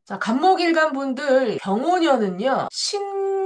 자, 간목일간 분들 병원연은요,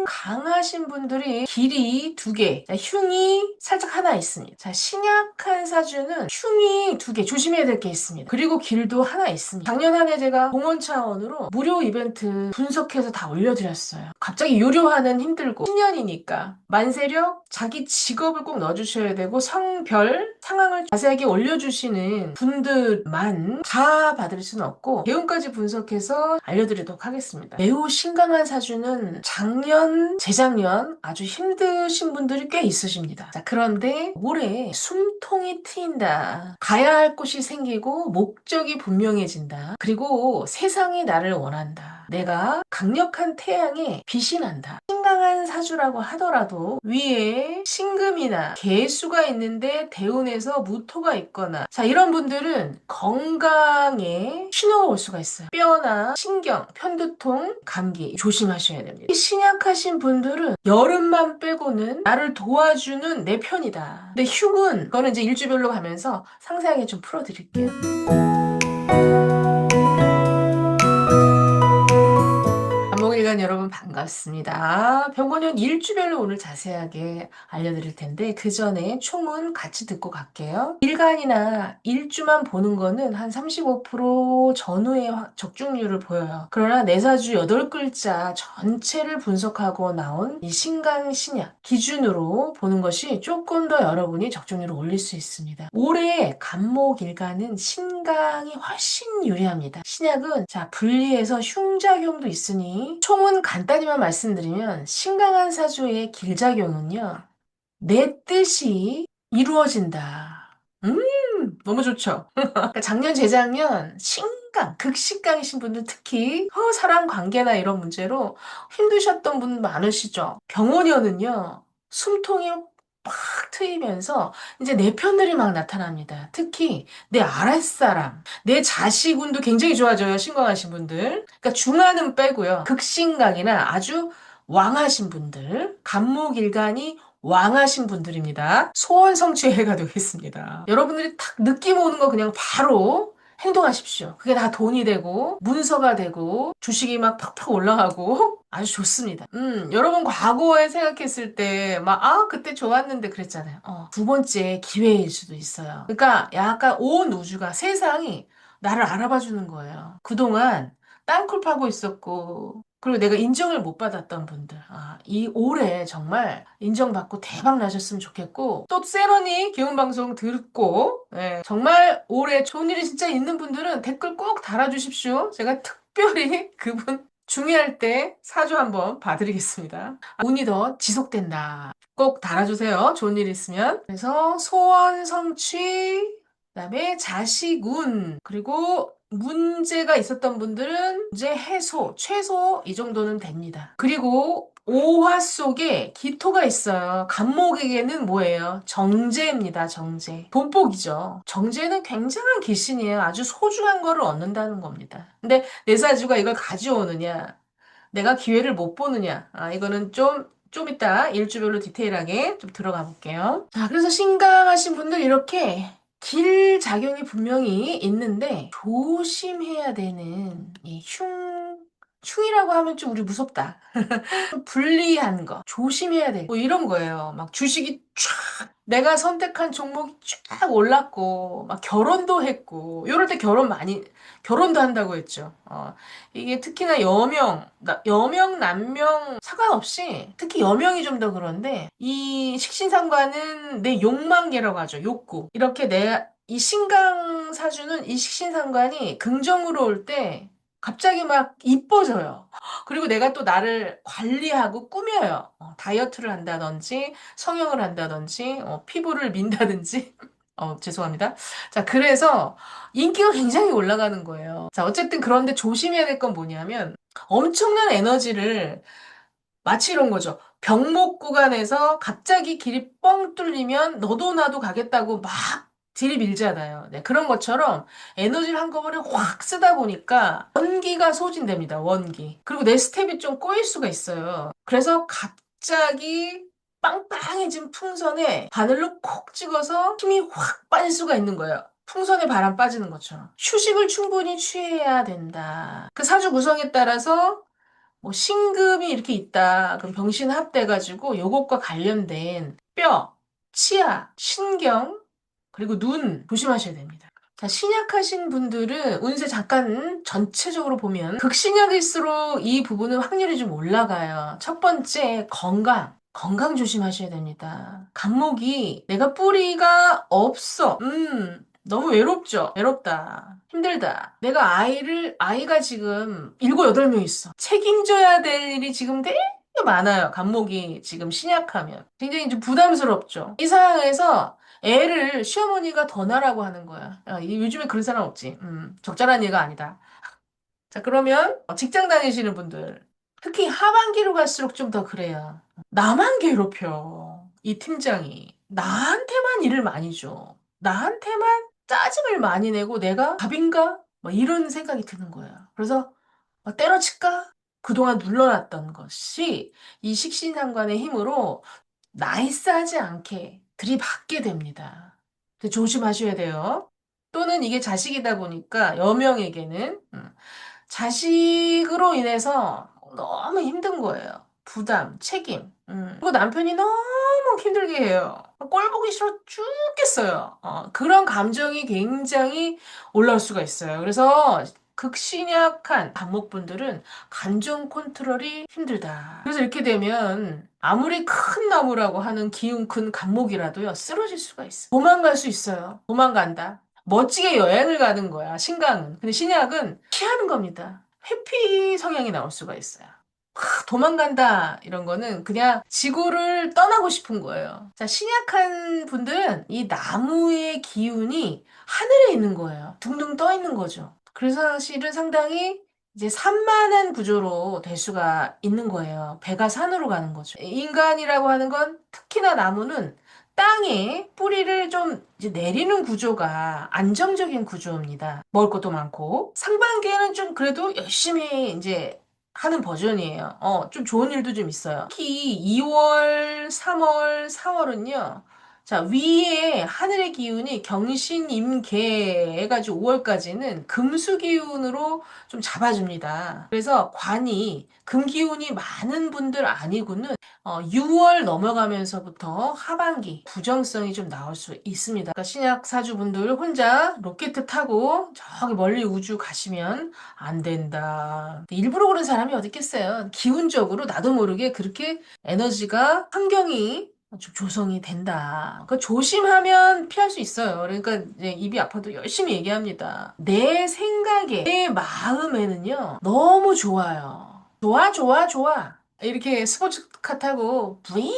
강하신 분들이 길이 두 개, 자, 흉이 살짝 하나 있습니다. 자, 신약한 사주는 흉이 두 개, 조심해야 될 게 있습니다. 그리고 길도 하나 있습니다. 작년 한 해 제가 공원 차원으로 무료 이벤트 분석해서 다 올려드렸어요. 갑자기 유료화는 힘들고, 신년이니까 만세력, 자기 직업을 꼭 넣어주셔야 되고, 성별, 상황을 자세하게 올려주시는 분들만 다 받을 수는 없고, 배움까지 분석해서 알려드리도록 하겠습니다. 매우 신강한 사주는 작년, 재작년 아주 힘드신 분들이 꽤 있으십니다. 자, 그런데 올해 숨통이 트인다. 가야 할 곳이 생기고 목적이 분명해진다. 그리고 세상이 나를 원한다. 내가 강력한 태양에 빛이 난다. 신강한 사주라고 하더라도 위에 신금이나 개수가 있는데 대운에서 무토가 있거나, 자, 이런 분들은 건강에 신호가 올 수가 있어요. 뼈나 신경, 편두통, 감기 조심하셔야 됩니다. 신약하신 분들은 여름만 빼고는 나를 도와주는 내 편이다. 근데 흉은 그거는 이제 일주별로 가면서 상세하게 좀 풀어드릴게요. 안목일간 여러분 반갑습니다. 병원연 일주별로 오늘 자세하게 알려드릴 텐데 그 전에 총은 같이 듣고 갈게요. 일간이나 일주만 보는 거는 한 35% 전후의 적중률을 보여요. 그러나 내사주 8글자 전체를 분석하고 나온 이 신강 신약 기준으로 보는 것이 조금 더 여러분이 적중률을 올릴 수 있습니다. 올해 간목일간은 신강이 훨씬 유리합니다. 신약은 자 분리해서 흉작용도 있으니 총은 간단히만 말씀드리면 신강한 사주의 길작용은요. 내 뜻이 이루어진다. 너무 좋죠. 그러니까 작년, 재작년 신강, 극신강이신 분들 특히 사람 관계나 이런 문제로 힘드셨던 분 많으시죠. 병원연은요. 숨통이 팍 트이면서 이제 내 편들이 막 나타납니다. 특히 내 아랫사람, 내 자식운도 굉장히 좋아져요. 신강하신 분들. 그러니까 중하는 빼고요. 극신강이나 아주 왕하신 분들, 간목일간이 왕하신 분들입니다. 소원 성취의 해가 되겠습니다. 여러분들이 딱 느낌 오는 거 그냥 바로 행동하십시오. 그게 다 돈이 되고 문서가 되고 주식이 막 팍팍 올라가고 아주 좋습니다. 여러분 과거에 생각했을 때 막 그때 좋았는데 그랬잖아요. 두 번째 기회일 수도 있어요. 그러니까 약간 온 우주가 세상이 나를 알아봐 주는 거예요. 그동안 땅굴 파고 있었고 그리고 내가 인정을 못 받았던 분들, 이 올해 정말 인정받고 대박 나셨으면 좋겠고, 또 세러니 기운방송 듣고, 정말 올해 좋은 일이 진짜 있는 분들은 댓글 꼭 달아주십시오. 제가 특별히 그분 중요할 때 사주 한번 봐드리겠습니다. 운이 더 지속된다. 꼭 달아주세요. 좋은 일 있으면. 그래서 소원 성취, 그다음에 자식운, 그리고 문제가 있었던 분들은 문제 해소, 최소 이 정도는 됩니다. 그리고 오화 속에 기토가 있어요. 간목에게는 뭐예요? 정제입니다. 정제. 본복이죠. 정제는 굉장한 기신이에요. 아주 소중한 거를 얻는다는 겁니다. 근데 내사주가 이걸 가져오느냐, 내가 기회를 못 보느냐, 이거는 좀 이따 일주별로 디테일하게 좀 들어가 볼게요. 자, 그래서 신강하신 분들 이렇게 길 작용이 분명히 있는데 조심해야 되는 이 흉이라고 하면 좀 우리 무섭다. 좀 불리한 거 조심해야 돼. 뭐 이런 거예요. 막 주식이 쫙 내가 선택한 종목이 쫙 올랐고 막 결혼도 했고 이럴 때 결혼도 한다고 했죠. 이게 특히나 여명 남명 상관없이 특히 여명이 좀 더 그런데 이 식신상관은 내 욕망계라고 하죠. 욕구. 이렇게 이 신강 사주는 이 식신상관이 긍정으로 올 때 갑자기 막 이뻐져요. 그리고 내가 또 나를 관리하고 꾸며요. 다이어트를 한다든지, 성형을 한다든지, 피부를 민다든지. 죄송합니다. 자, 그래서 인기가 굉장히 올라가는 거예요. 자, 어쨌든 그런데 조심해야 될 건 뭐냐면 엄청난 에너지를 마치 이런 거죠. 병목 구간에서 갑자기 길이 뻥 뚫리면 너도 나도 가겠다고 막 들이밀잖아요. 네, 그런 것처럼 에너지를 한꺼번에 확 쓰다 보니까 원기가 소진됩니다. 원기. 그리고 내 스텝이 좀 꼬일 수가 있어요. 그래서 갑자기 빵빵해진 풍선에 바늘로 콕 찍어서 힘이 확 빠질 수가 있는 거예요. 풍선에 바람 빠지는 것처럼 휴식을 충분히 취해야 된다. 그 사주 구성에 따라서 뭐 신금이 이렇게 있다. 그럼 병신 합돼가지고 요것과 관련된 뼈, 치아, 신경, 그리고 눈 조심하셔야 됩니다. 자, 신약하신 분들은 운세 잠깐 전체적으로 보면 극신약일수록 이 부분은 확률이 좀 올라가요. 첫 번째, 건강. 건강 조심하셔야 됩니다. 간목이 내가 뿌리가 없어. 너무 외롭죠? 외롭다. 힘들다. 내가 아이가 지금 7, 8명 있어. 책임져야 될 일이 지금 되게 많아요. 간목이 지금 신약하면. 굉장히 좀 부담스럽죠. 이 상황에서 애를 시어머니가 더 나라고 하는 거야. 요즘에 그런 사람 없지. 적절한 얘가 아니다. 자, 그러면 직장 다니시는 분들, 특히 하반기로 갈수록 좀 더 그래요. 나만 괴롭혀. 이 팀장이. 나한테만 일을 많이 줘. 나한테만 짜증을 많이 내고 내가 답인가? 뭐 이런 생각이 드는 거예요. 그래서 때려칠까? 그동안 눌러놨던 것이 이 식신상관의 힘으로 나이스하지 않게 들이받게 됩니다. 근데 조심하셔야 돼요. 또는 이게 자식이다 보니까 여명에게는 자식으로 인해서 너무 힘든 거예요. 부담, 책임. 그리고 남편이 너무 힘들게 해요. 꼴 보기 싫어 죽겠어요. 그런 감정이 굉장히 올라올 수가 있어요. 그래서 극신약한 반목분들은 감정 컨트롤이 힘들다. 그래서 이렇게 되면 아무리 큰 나무라고 하는 기운 큰 감목이라도요, 쓰러질 수가 있어요. 도망갈 수 있어요. 도망간다. 멋지게 여행을 가는 거야, 신강은. 근데 신약은 피하는 겁니다. 회피 성향이 나올 수가 있어요. 도망간다 이런 거는 그냥 지구를 떠나고 싶은 거예요. 자, 신약한 분들은 이 나무의 기운이 하늘에 있는 거예요. 둥둥 떠 있는 거죠. 그래서 사실은 상당히 이제 산만한 구조로 될 수가 있는 거예요. 배가 산으로 가는 거죠. 인간이라고 하는 건 특히나 나무는 땅에 뿌리를 좀 이제 내리는 구조가 안정적인 구조입니다. 먹을 것도 많고. 상반기에는 좀 그래도 열심히 이제 하는 버전이에요. 좀 좋은 일도 좀 있어요. 특히 2월, 3월, 4월은요. 자, 위에 하늘의 기운이 경신, 임계 해가지고 5월까지는 금수 기운으로 좀 잡아줍니다. 그래서 관이 금 기운이 많은 분들 아니고는 6월 넘어가면서부터 하반기 부정성이 좀 나올 수 있습니다. 그러니까 신약 사주분들 혼자 로켓 타고 저기 멀리 우주 가시면 안 된다. 일부러 그런 사람이 어디 있겠어요. 기운적으로 나도 모르게 그렇게 에너지가 환경이 좀 조성이 된다. 그 조심하면 피할 수 있어요. 그러니까 이제 입이 아파도 열심히 얘기합니다. 내 생각에, 내 마음에는요, 너무 좋아요. 좋아, 좋아, 좋아. 이렇게 스포츠카 타고 부잉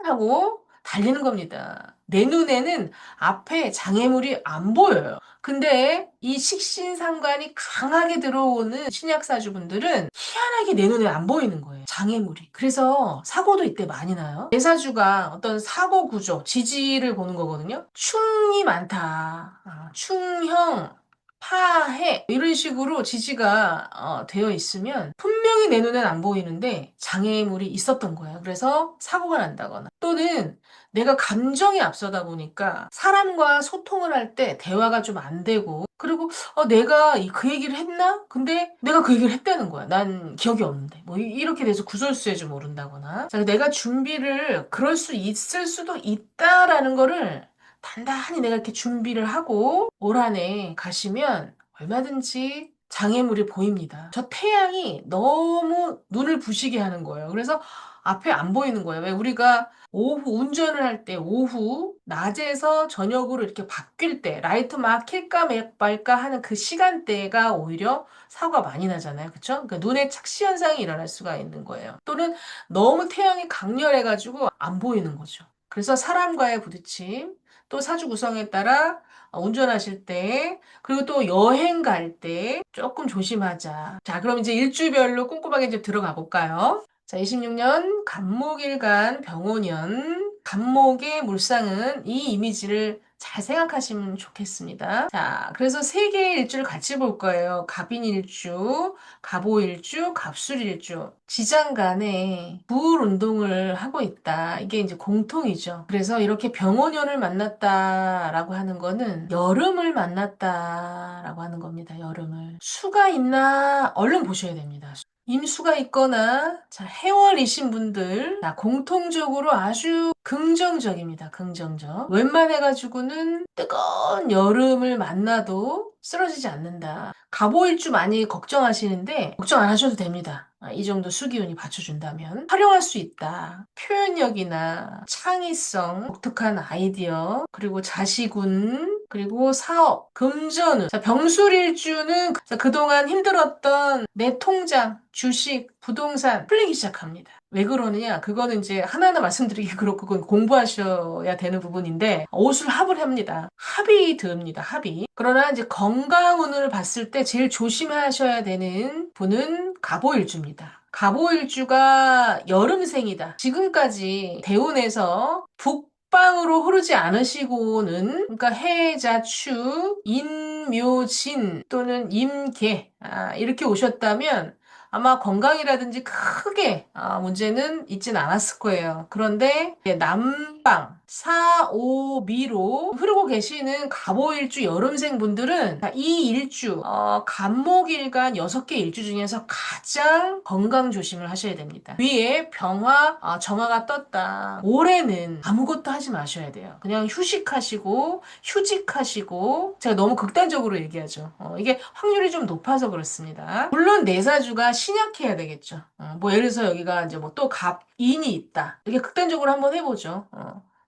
하고 달리는 겁니다. 내 눈에는 앞에 장애물이 안 보여요. 근데 이 식신상관이 강하게 들어오는 신약사주분들은 희한하게 내 눈에 안 보이는 거예요. 장애물이. 그래서 사고도 이때 많이 나요. 내 사주가 어떤 사고 구조, 지지를 보는 거거든요. 충이 많다. 충형, 파해 이런 식으로 지지가 되어 있으면 분명히 내 눈엔 안 보이는데 장애물이 있었던 거예요. 그래서 사고가 난다거나 또는 내가 감정이 앞서다 보니까 사람과 소통을 할 때 대화가 좀 안 되고 그리고 내가 그 얘기를 했나? 근데 내가 그 얘기를 했다는 거야. 난 기억이 없는데. 뭐 이렇게 돼서 구설수에 좀 오른다거나. 자, 내가 준비를 그럴 수 있을 수도 있다라는 거를 단단히 내가 이렇게 준비를 하고 올 한 해 가시면 얼마든지 장애물이 보입니다. 저 태양이 너무 눈을 부시게 하는 거예요. 그래서 앞에 안 보이는 거예요. 왜 우리가 오후 운전을 할 때 오후 낮에서 저녁으로 이렇게 바뀔 때 라이트 막 킬까 말까 하는 그 시간대가 오히려 사고가 많이 나잖아요. 그쵸? 그러니까 눈에 착시 현상이 일어날 수가 있는 거예요. 또는 너무 태양이 강렬해가지고 안 보이는 거죠. 그래서 사람과의 부딪힘, 또 사주 구성에 따라 운전하실 때, 그리고 또 여행 갈 때 조금 조심하자. 자, 그럼 이제 일주별로 꼼꼼하게 이제 들어가 볼까요? 자, 26년 간목일간 병오년 간목의 물상은 이 이미지를 잘 생각하시면 좋겠습니다. 자, 그래서 세 개의 일주를 같이 볼 거예요. 갑인일주, 갑오일주, 갑술일주. 지장간에 부을 운동을 하고 있다. 이게 이제 공통이죠. 그래서 이렇게 병원연을 만났다라고 하는 거는 여름을 만났다라고 하는 겁니다. 여름을. 수가 있나? 얼른 보셔야 됩니다. 임수가 있거나 자, 해월이신 분들 자, 공통적으로 아주 긍정적입니다. 긍정적. 웬만해가지고는 뜨거운 여름을 만나도 쓰러지지 않는다. 갑오일주 많이 걱정하시는데 걱정 안 하셔도 됩니다. 이 정도 수기운이 받쳐준다면 활용할 수 있다. 표현력이나 창의성, 독특한 아이디어, 그리고 자시군, 그리고 사업, 금전운. 자, 병술일주는 그동안 힘들었던 내 통장, 주식, 부동산 풀리기 시작합니다. 왜 그러느냐? 그거는 이제 하나하나 말씀드리기 그렇고 그건 공부하셔야 되는 부분인데 오술합을 합니다. 합이 듭니다. 합이. 그러나 이제 건강운을 봤을 때 제일 조심하셔야 되는 분은 갑오일주입니다. 갑오일주가 여름생이다. 지금까지 대운에서 북방으로 흐르지 않으시고는 그러니까 해자축, 인묘진 또는 임계 이렇게 오셨다면 아마 건강이라든지 크게 문제는 있진 않았을 거예요. 그런데 이제 남방, 사오미로 흐르고 계시는 갑오일주 여름생 분들은 이 일주, 간목일간 6개 일주 중에서 가장 건강 조심을 하셔야 됩니다. 위에 병화, 정화가 떴다. 올해는 아무것도 하지 마셔야 돼요. 그냥 휴식하시고 휴직하시고 제가 너무 극단적으로 얘기하죠. 이게 확률이 좀 높아서 그렇습니다. 물론 내사주가 신약해야 되겠죠. 뭐 예를 들어서 여기가 이제 뭐 또 갑인이 있다. 이렇게 극단적으로 한번 해보죠.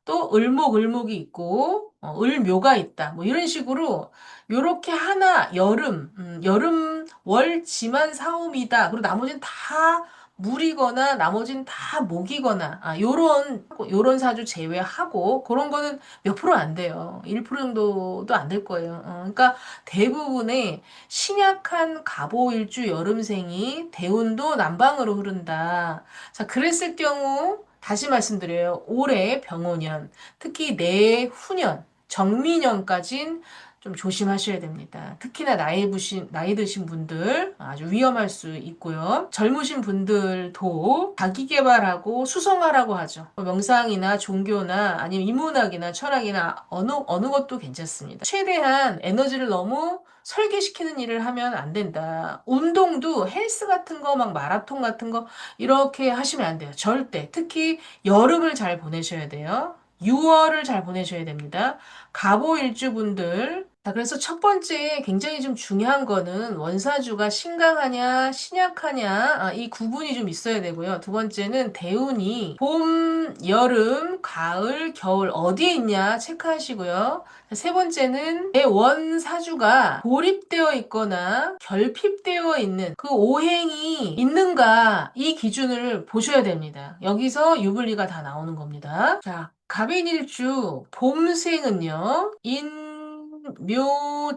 또 을목이 있고 을묘가 있다. 뭐 이런 식으로 요렇게 하나 여름 월지만 사움이다. 그리고 나머지는 다 물이거나 나머지는 다 목이거나 요런 사주 제외하고 그런 거는 몇 프로 안 돼요. 1% 정도도 안 될 거예요. 그러니까 대부분의 신약한 갑오일주 여름생이 대운도 남방으로 흐른다. 자, 그랬을 경우 다시 말씀드려요. 올해 병오년, 특히 내후년, 정미년까진 좀 조심하셔야 됩니다. 특히나 나이 드신 분들 아주 위험할 수 있고요. 젊으신 분들도 자기 개발하고 수성하라고 하죠. 명상이나 종교나 아니면 인문학이나 철학이나 어느 것도 괜찮습니다. 최대한 에너지를 너무 설계시키는 일을 하면 안 된다. 운동도 헬스 같은 거, 막 마라톤 같은 거 이렇게 하시면 안 돼요. 절대. 특히 여름을 잘 보내셔야 돼요. 6월을 잘 보내셔야 됩니다. 갑오일주분들. 자, 그래서 첫 번째 굉장히 좀 중요한 거는 원사주가 신강하냐, 신약하냐, 이 구분이 좀 있어야 되고요. 두 번째는 대운이 봄, 여름, 가을, 겨울 어디에 있냐 체크하시고요. 자, 세 번째는 내 원사주가 고립되어 있거나 결핍되어 있는 그 오행이 있는가 이 기준을 보셔야 됩니다. 여기서 유불리가 다 나오는 겁니다. 자, 갑인일주 봄생은요.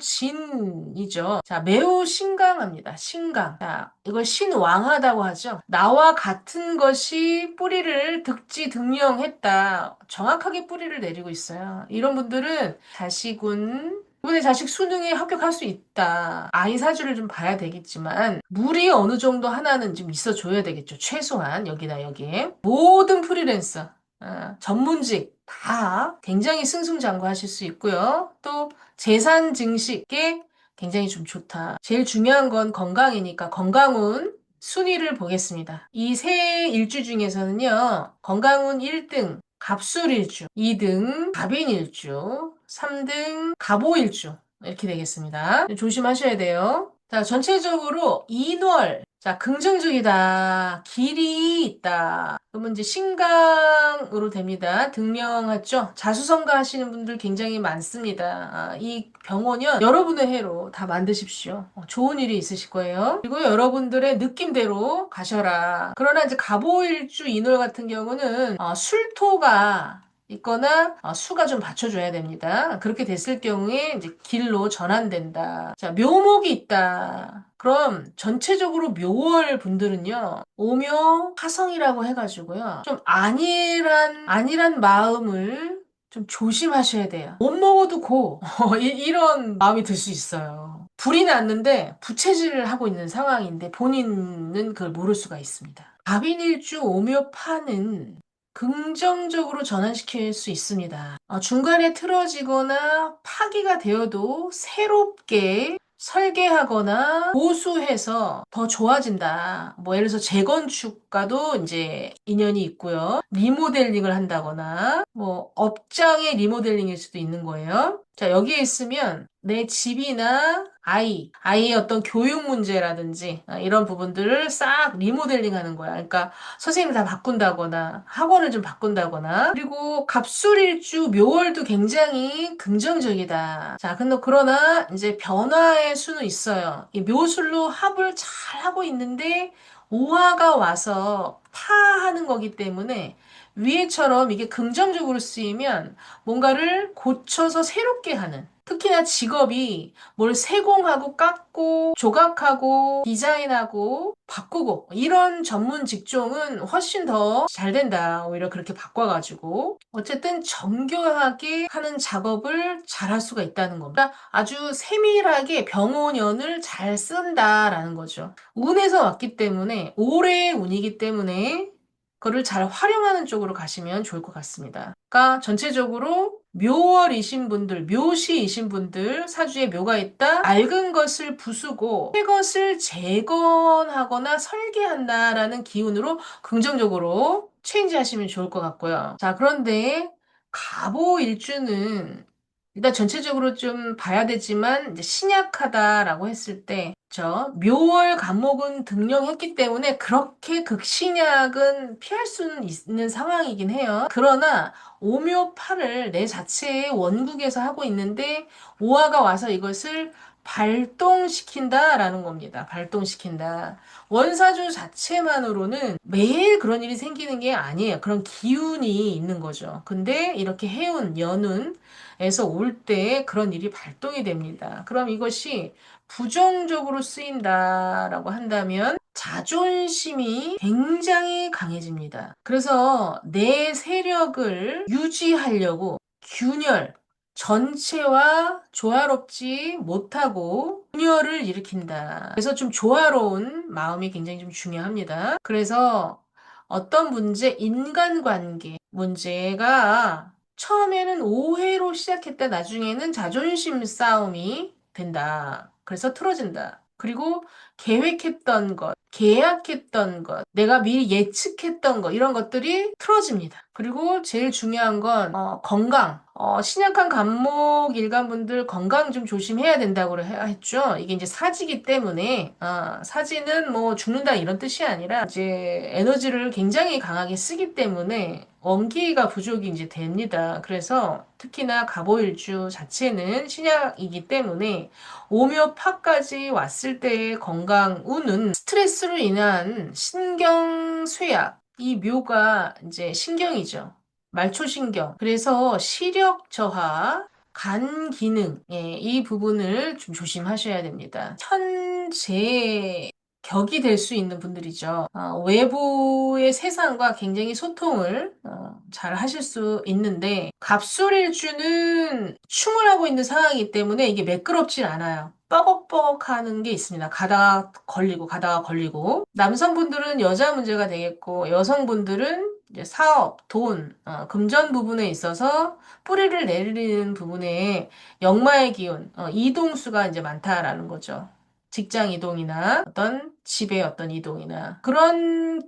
인묘진이죠. 자, 매우 신강합니다. 신강. 자, 이걸 신왕하다고 하죠. 나와 같은 것이 뿌리를 득지득명했다. 정확하게 뿌리를 내리고 있어요. 이런 분들은 자식은 이번에 자식 수능에 합격할 수 있다. 아이 사주를 좀 봐야 되겠지만 물이 어느 정도 하나는 좀 있어줘야 되겠죠. 최소한 여기나 여기에. 모든 프리랜서 전문직 다 굉장히 승승장구하실 수 있고요. 또 재산 증식에 굉장히 좀 좋다. 제일 중요한 건 건강이니까 건강운 순위를 보겠습니다. 이 세 일주 중에서는요. 건강운 1등 갑술일주, 2등 갑인일주, 3등 갑오일주 이렇게 되겠습니다. 조심하셔야 돼요. 자, 전체적으로 인월. 자, 긍정적이다. 길이 있다. 그러면 이제 신강으로 됩니다. 등명하죠? 자수성가 하시는 분들 굉장히 많습니다. 이 병원은 여러분의 해로 다 만드십시오. 좋은 일이 있으실 거예요. 그리고 여러분들의 느낌대로 가셔라. 그러나 이제 갑오일주 인월 같은 경우는 술토가 있거나 수가 좀 받쳐줘야 됩니다. 그렇게 됐을 경우에 이제 길로 전환된다. 자, 묘목이 있다. 그럼 전체적으로 묘월 분들은요. 오묘 화성이라고 해가지고요. 좀 안일한 마음을 좀 조심하셔야 돼요. 못 먹어도 고. 이런 마음이 들 수 있어요. 불이 났는데 부채질을 하고 있는 상황인데 본인은 그걸 모를 수가 있습니다. 갑인일주 오묘파는 긍정적으로 전환시킬 수 있습니다. 중간에 틀어지거나 파기가 되어도 새롭게 설계하거나 보수해서 더 좋아진다. 뭐 예를 들어서 재건축과도 이제 인연이 있고요. 리모델링을 한다거나 뭐 업장의 리모델링일 수도 있는 거예요. 자, 여기에 있으면 내 집이나 아이의 어떤 교육 문제라든지 이런 부분들을 싹 리모델링 하는 거야. 그러니까 선생님을 다 바꾼다거나 학원을 좀 바꾼다거나 그리고 갑술일주 묘월도 굉장히 긍정적이다. 자, 근데 그러나 이제 변화의 수는 있어요. 이 묘술로 합을 잘 하고 있는데 오화가 와서 파하는 거기 때문에 위에처럼 이게 긍정적으로 쓰이면 뭔가를 고쳐서 새롭게 하는 특히나 직업이 뭘 세공하고 깎고 조각하고 디자인하고 바꾸고 이런 전문 직종은 훨씬 더 잘 된다. 오히려 그렇게 바꿔가지고 어쨌든 정교하게 하는 작업을 잘 할 수가 있다는 겁니다. 아주 세밀하게 병원연을 잘 쓴다라는 거죠. 운에서 왔기 때문에 올해의 운이기 때문에 그거를 잘 활용하는 쪽으로 가시면 좋을 것 같습니다. 그러니까 전체적으로 묘월이신 분들, 묘시이신 분들, 사주에 묘가 있다. 낡은 것을 부수고 새 것을 재건하거나 설계한다라는 기운으로 긍정적으로 체인지하시면 좋을 것 같고요. 자, 그런데 갑오일주는 일단 전체적으로 좀 봐야 되지만 이제 신약하다라고 했을 때 묘월 간목은 등령했기 때문에 그렇게 극신약은 피할 수는 있는 상황이긴 해요. 그러나 오묘파를 내 자체의 원국에서 하고 있는데 오화가 와서 이것을 발동시킨다라는 겁니다. 발동시킨다. 원사주 자체만으로는 매일 그런 일이 생기는 게 아니에요. 그런 기운이 있는 거죠. 근데 이렇게 해운 연운에서 올 때 그런 일이 발동이 됩니다. 그럼 이것이 부정적으로 쓰인다라고 한다면 자존심이 굉장히 강해집니다. 그래서 내 세력을 유지하려고 균열, 전체와 조화롭지 못하고 분열을 일으킨다. 그래서 좀 조화로운 마음이 굉장히 좀 중요합니다. 그래서 어떤 문제, 인간관계 문제가 처음에는 오해로 시작했다 나중에는 자존심 싸움이 된다. 그래서 틀어진다. 그리고 계획했던 것, 계약했던 것, 내가 미리 예측했던 것, 이런 것들이 틀어집니다. 그리고 제일 중요한 건, 건강. 신약한 간목 일간분들 건강 좀 조심해야 된다고 했죠. 이게 이제 사지기 때문에, 사지는 뭐 죽는다 이런 뜻이 아니라, 이제 에너지를 굉장히 강하게 쓰기 때문에, 원기가 부족이 이제 됩니다. 그래서 특히나 갑오일주 자체는 신약이기 때문에, 오묘파까지 왔을 때의 건강 운은 스트레스로 인한 신경쇠약, 이 묘가 이제 신경이죠. 말초신경. 그래서 시력 저하, 간 기능, 이 부분을 좀 조심하셔야 됩니다. 현재 격이 될 수 있는 분들이죠. 외부의 세상과 굉장히 소통을 잘 하실 수 있는데 갑술일주는 충을 하고 있는 상황이기 때문에 이게 매끄럽진 않아요. 뻐걱뻐걱 하는 게 있습니다. 가다가 걸리고 가다가 걸리고 남성분들은 여자 문제가 되겠고 여성분들은 이제 사업, 돈, 금전 부분에 있어서 뿌리를 내리는 부분에 역마의 기운, 이동수가 이제 많다라는 거죠. 직장 이동이나 어떤 집의 어떤 이동이나 그런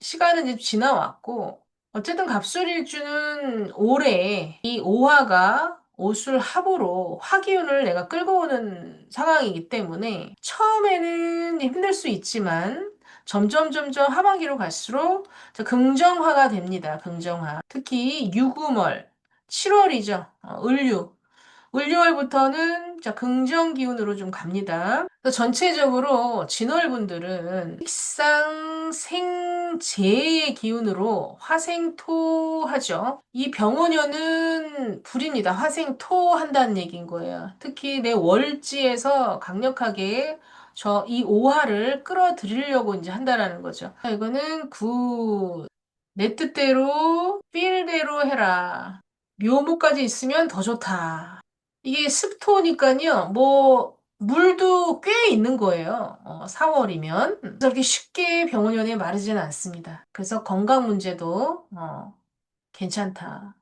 시간은 이제 지나왔고 어쨌든 갑술일주는 올해 이 오화가 오술 합으로 화기운을 내가 끌고 오는 상황이기 때문에 처음에는 힘들 수 있지만 점점 하반기로 갈수록 긍정화가 됩니다. 긍정화. 특히 유구월 7월이죠. 을유. 을유월부터는 긍정 기운으로 좀 갑니다. 그래서 전체적으로 진월분들은 식상 생재의 기운으로 화생토하죠. 이 병원연은 불입니다. 화생토 한다는 얘기인 거예요. 특히 내 월지에서 강력하게 이 오화를 끌어들이려고 이제 한다라는 거죠. 이거는 굿. 내 뜻대로 필대로 해라. 묘목까지 있으면 더 좋다. 이게 습토니까요, 뭐, 물도 꽤 있는 거예요. 4월이면. 그래서 그렇게 쉽게 병원연에 마르지는 않습니다. 그래서 건강 문제도, 괜찮다.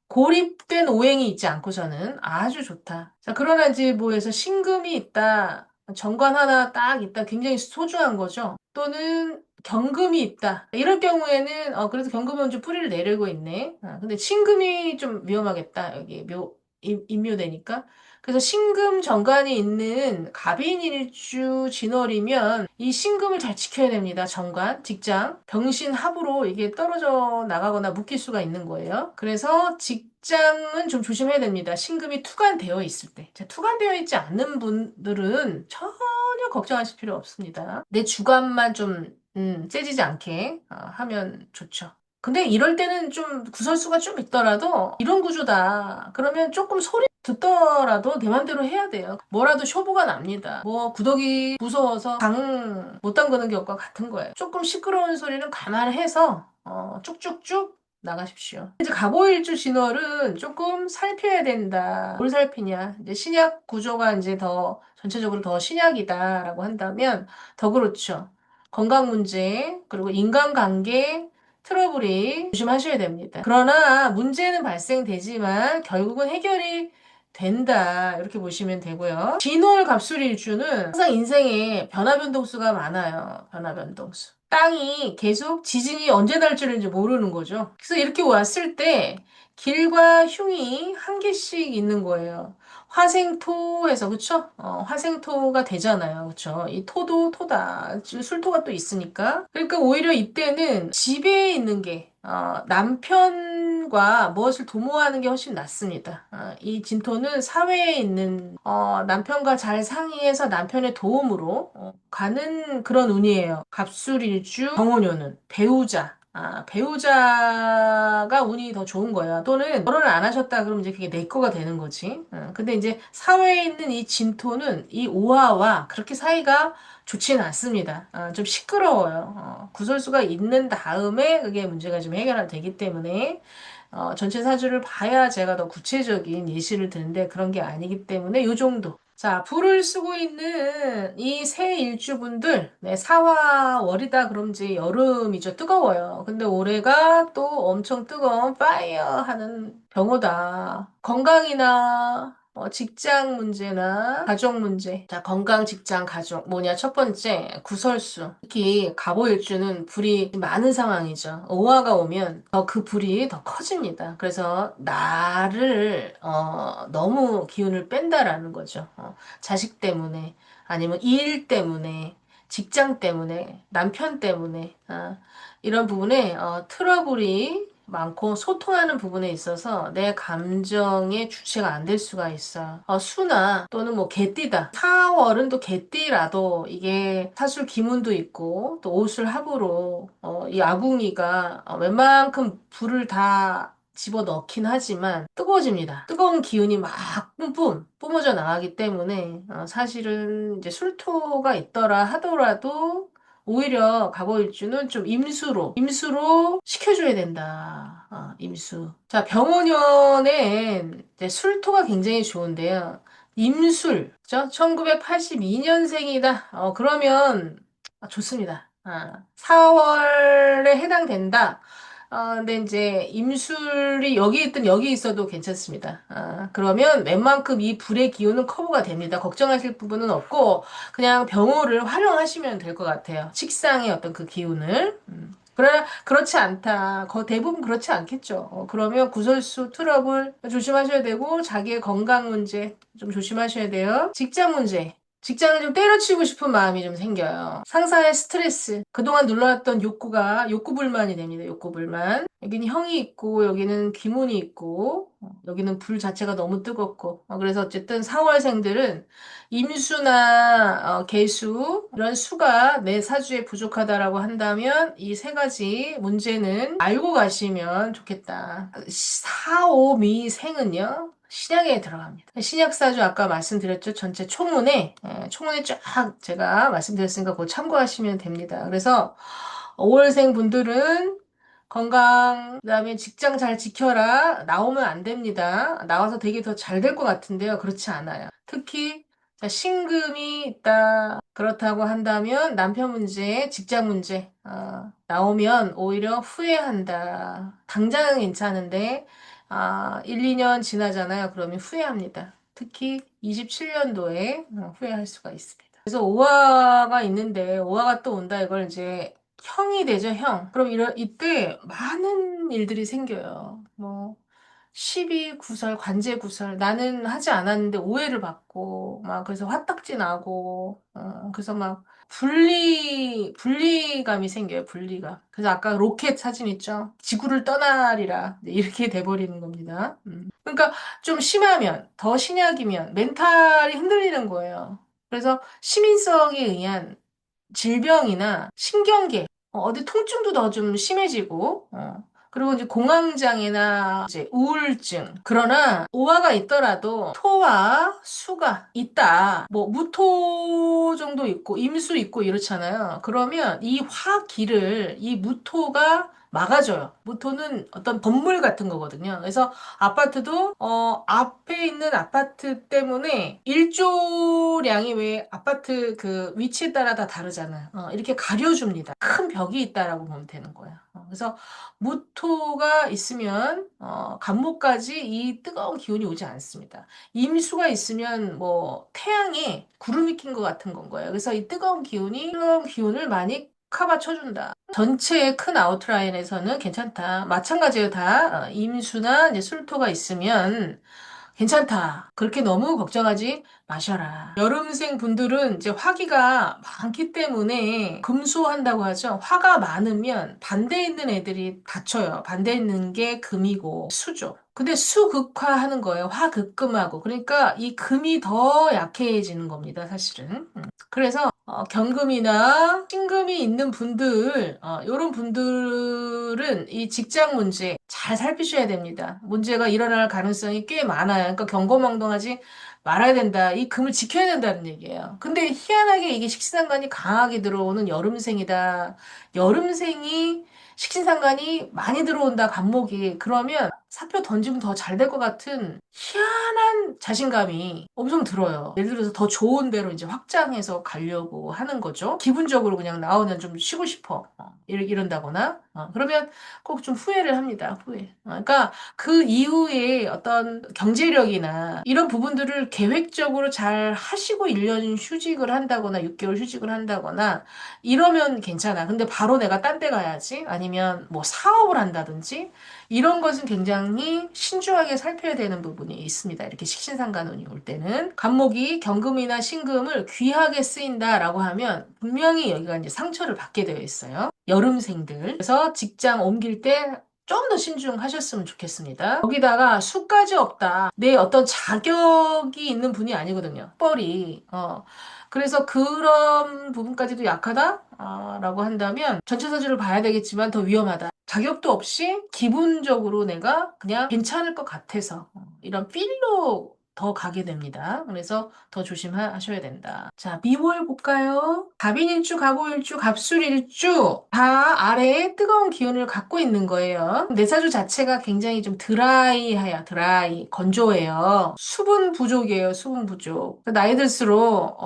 고립된 오행이 있지 않고서는 아주 좋다. 자, 그러나 이제 뭐에서 신금이 있다. 정관 하나 딱 있다. 굉장히 소중한 거죠. 또는 경금이 있다. 이럴 경우에는 그래도 경금이 먼저 뿌리를 내리고 있네. 근데 신금이 좀 위험하겠다. 여기 임묘되니까. 그래서 신금 정관이 있는 갑인일주 진월이면 이 신금을 잘 지켜야 됩니다. 정관, 직장, 병신합으로 이게 떨어져 나가거나 묶일 수가 있는 거예요. 그래서 직장은 좀 조심해야 됩니다. 신금이 투관되어 있을 때. 자, 투관되어 있지 않는 분들은 전혀 걱정하실 필요 없습니다. 내 주관만 좀 째지지 않게 하면 좋죠. 근데 이럴 때는 좀 구설수가 좀 있더라도 이런 구조다. 그러면 조금 소리 듣더라도 내 맘대로 해야 돼요. 뭐라도 쇼부가 납니다. 뭐 구더기 무서워서 방 못 담그는 것과 같은 거예요. 조금 시끄러운 소리는 감안해서 쭉쭉쭉 나가십시오. 이제 갑오일주 진월은 조금 살펴야 된다. 뭘 살피냐? 이제 신약 구조가 이제 더 전체적으로 더 신약이다라고 한다면 더 그렇죠. 건강 문제, 그리고 인간관계 트러블이 조심하셔야 됩니다. 그러나 문제는 발생되지만 결국은 해결이 된다. 이렇게 보시면 되고요. 진월 갑술일주는 항상 인생에 변화변동수가 많아요. 변화변동수. 땅이 계속 지진이 언제 날 줄인지 모르는 거죠. 그래서 이렇게 왔을 때 길과 흉이 한 개씩 있는 거예요. 화생토에서 그쵸? 화생토가 되잖아요. 그쵸? 이 토도 토다. 술토가 또 있으니까. 그러니까 오히려 이때는 집에 있는 게 남편과 무엇을 도모하는 게 훨씬 낫습니다. 이 진토는 사회에 있는 남편과 잘 상의해서 남편의 도움으로 가는 그런 운이에요. 갑술일주 병원요는 배우자. 배우자가 운이 더 좋은 거야. 또는 결혼을 안 하셨다 그러면 이제 그게 내 거가 되는 거지. 근데 이제 사회에 있는 이 진토는 이 오화와 그렇게 사이가 좋지는 않습니다. 좀 시끄러워요. 구설수가 있는 다음에 그게 문제가 좀 해결되기 때문에 전체 사주를 봐야 제가 더 구체적인 예시를 드는데 그런 게 아니기 때문에 요 정도. 자, 불을 쓰고 있는 이 새 일주분들, 네, 사화월이다 그럼 이제 여름이죠. 뜨거워요. 근데 올해가 또 엄청 뜨거운 파이어 하는 병호다. 건강이나 직장 문제나 가족 문제. 자, 건강, 직장, 가족. 뭐냐? 첫 번째, 구설수. 특히 갑오일주는 불이 많은 상황이죠. 오화가 오면 더 그 불이 더 커집니다. 그래서 나를 너무 기운을 뺀다라는 거죠. 자식 때문에 아니면 일 때문에 직장 때문에 남편 때문에 이런 부분에 트러블이 많고 소통하는 부분에 있어서 내 감정의 주체가 안 될 수가 있어. 수나 또는 뭐 개띠다. 4월은 또 개띠라도 이게 사술 기문도 있고 또 오술 합으로 이 아궁이가 웬만큼 불을 다 집어넣긴 하지만 뜨거워집니다. 뜨거운 기운이 막 뿜어져 나가기 때문에 사실은 이제 술토가 있더라 하더라도 오히려 갑오일주는 좀 임수로 시켜줘야 된다. 임수. 자, 병원연엔 이제 술토가 굉장히 좋은데요. 임술, 그죠? 1982년생이다. 그러면 좋습니다. 4월에 해당된다. 근데 이제 임술이 여기 있든 여기 있어도 괜찮습니다. 그러면 웬만큼 이 불의 기운은 커버가 됩니다. 걱정하실 부분은 없고 그냥 병호를 활용하시면 될 것 같아요. 식상의 어떤 그 기운을. 그러나 그렇지 않다. 대부분 그렇지 않겠죠. 그러면 구설수 트러블 조심하셔야 되고 자기의 건강 문제 좀 조심하셔야 돼요. 직장 문제. 직장을 좀 때려치우고 싶은 마음이 좀 생겨요. 상사의 스트레스, 그동안 눌러왔던 욕구가 욕구불만이 됩니다. 욕구불만. 여기는 형이 있고, 여기는 귀문이 있고, 여기는 불 자체가 너무 뜨겁고. 그래서 어쨌든 4월생들은 임수나 계수, 이런 수가 내 사주에 부족하다라고 한다면 이 세 가지 문제는 알고 가시면 좋겠다. 4, 5, 미 생은요? 신약에 들어갑니다. 신약사주 아까 말씀드렸죠. 전체 총문에 쫙 제가 말씀드렸으니까 그거 참고하시면 됩니다. 그래서 5월생 분들은 건강, 그다음에 직장 잘 지켜라. 나오면 안 됩니다. 나와서 되게 더 잘 될 것 같은데요. 그렇지 않아요. 특히 자, 신금이 있다. 그렇다고 한다면 남편 문제, 직장 문제 나오면 오히려 후회한다. 당장은 괜찮은데 1, 2년 지나잖아요. 그러면 후회합니다. 특히 27년도에 후회할 수가 있습니다. 그래서 오화가 있는데 오화가 또 온다 이걸 이제 형이 되죠, 형. 그럼 이때 많은 일들이 생겨요. 뭐, 시비, 구설, 관제 구설. 나는 하지 않았는데 오해를 받고, 막, 그래서 화딱지 나고, 그래서 막, 분리감이 생겨요, 분리감. 그래서 아까 로켓 사진 있죠? 지구를 떠나리라. 이렇게 돼버리는 겁니다. 그러니까 좀 심하면, 더 신약이면, 멘탈이 흔들리는 거예요. 그래서 시민성에 의한 질병이나 신경계, 어디 통증도 더 좀 심해지고, 그리고 이제 공황장애나 이제 우울증. 그러나 오화가 있더라도 토와 수가 있다. 뭐 무토 정도 있고 임수 있고 이렇잖아요. 그러면 이 화기를 이 무토가 막아줘요. 무토는 어떤 건물 같은 거거든요. 그래서 아파트도 앞에 있는 아파트 때문에 일조량이 왜 아파트 그 위치에 따라 다 다르잖아요. 이렇게 가려줍니다. 큰 벽이 있다라고 보면 되는 거예요. 그래서 무토가 있으면 간목까지 이 뜨거운 기운이 오지 않습니다. 임수가 있으면 뭐 태양에 구름이 낀 것 같은 건 거예요. 그래서 이 뜨거운 기운을 많이 커버쳐준다. 전체의 큰 아웃라인에서는 괜찮다. 마찬가지예요, 다. 임수나 이제 술토가 있으면 괜찮다. 그렇게 너무 걱정하지 마셔라. 여름생 분들은 이제 화기가 많기 때문에 금수한다고 하죠. 화가 많으면 반대 있는 애들이 다쳐요. 반대 있는 게 금이고 수죠. 근데 수극화하는 거예요. 화극금하고. 그러니까 이 금이 더 약해지는 겁니다, 사실은. 그래서 경금이나 신금이 있는 분들, 이런 분들은 이 직장 문제 잘 살피셔야 됩니다. 문제가 일어날 가능성이 꽤 많아요. 그러니까 경거망동하지 말아야 된다. 이 금을 지켜야 된다는 얘기예요. 근데 희한하게 이게 식신상관이 강하게 들어오는 여름생이다. 여름생이 식신상관이 많이 들어온다, 간목이. 그러면 사표 던지면 더 잘 될 것 같은 희한한 자신감이 엄청 들어요. 예를 들어서 더 좋은 데로 이제 확장해서 가려고 하는 거죠. 기분적으로 그냥 나오면 좀 쉬고 싶어. 이런다거나. 그러면 꼭 좀 후회를 합니다. 후회. 그러니까 그 이후에 어떤 경제력이나 이런 부분들을 계획적으로 잘 하시고 1년 휴직을 한다거나 6개월 휴직을 한다거나 이러면 괜찮아. 근데 바로 내가 딴 데 가야지. 아니면 뭐 사업을 한다든지 이런 것은 굉장히 신중하게 살펴야 되는 부분이 있습니다. 이렇게 식신상관운이 올 때는 간목이 경금이나 신금을 귀하게 쓰인다라고 하면 분명히 여기가 이제 상처를 받게 되어 있어요. 여름생들. 그래서 직장 옮길 때 좀 더 신중하셨으면 좋겠습니다. 거기다가 수까지 없다. 내 어떤 자격이 있는 분이 아니거든요. 뻘이. 그래서 그런 부분까지도 약하다? 라고 한다면 전체 사주를 봐야 되겠지만 더 위험하다. 자격도 없이 기분적으로 내가 그냥 괜찮을 것 같아서 이런 필로 더 가게 됩니다. 그래서 더 조심하셔야 된다. 자, 미월 볼까요? 갑인일주, 갑오일주, 갑술일주 다 아래에 뜨거운 기운을 갖고 있는 거예요. 내사주 자체가 굉장히 좀 드라이해요. 드라이, 건조해요. 수분 부족이에요. 수분 부족. 나이 들수록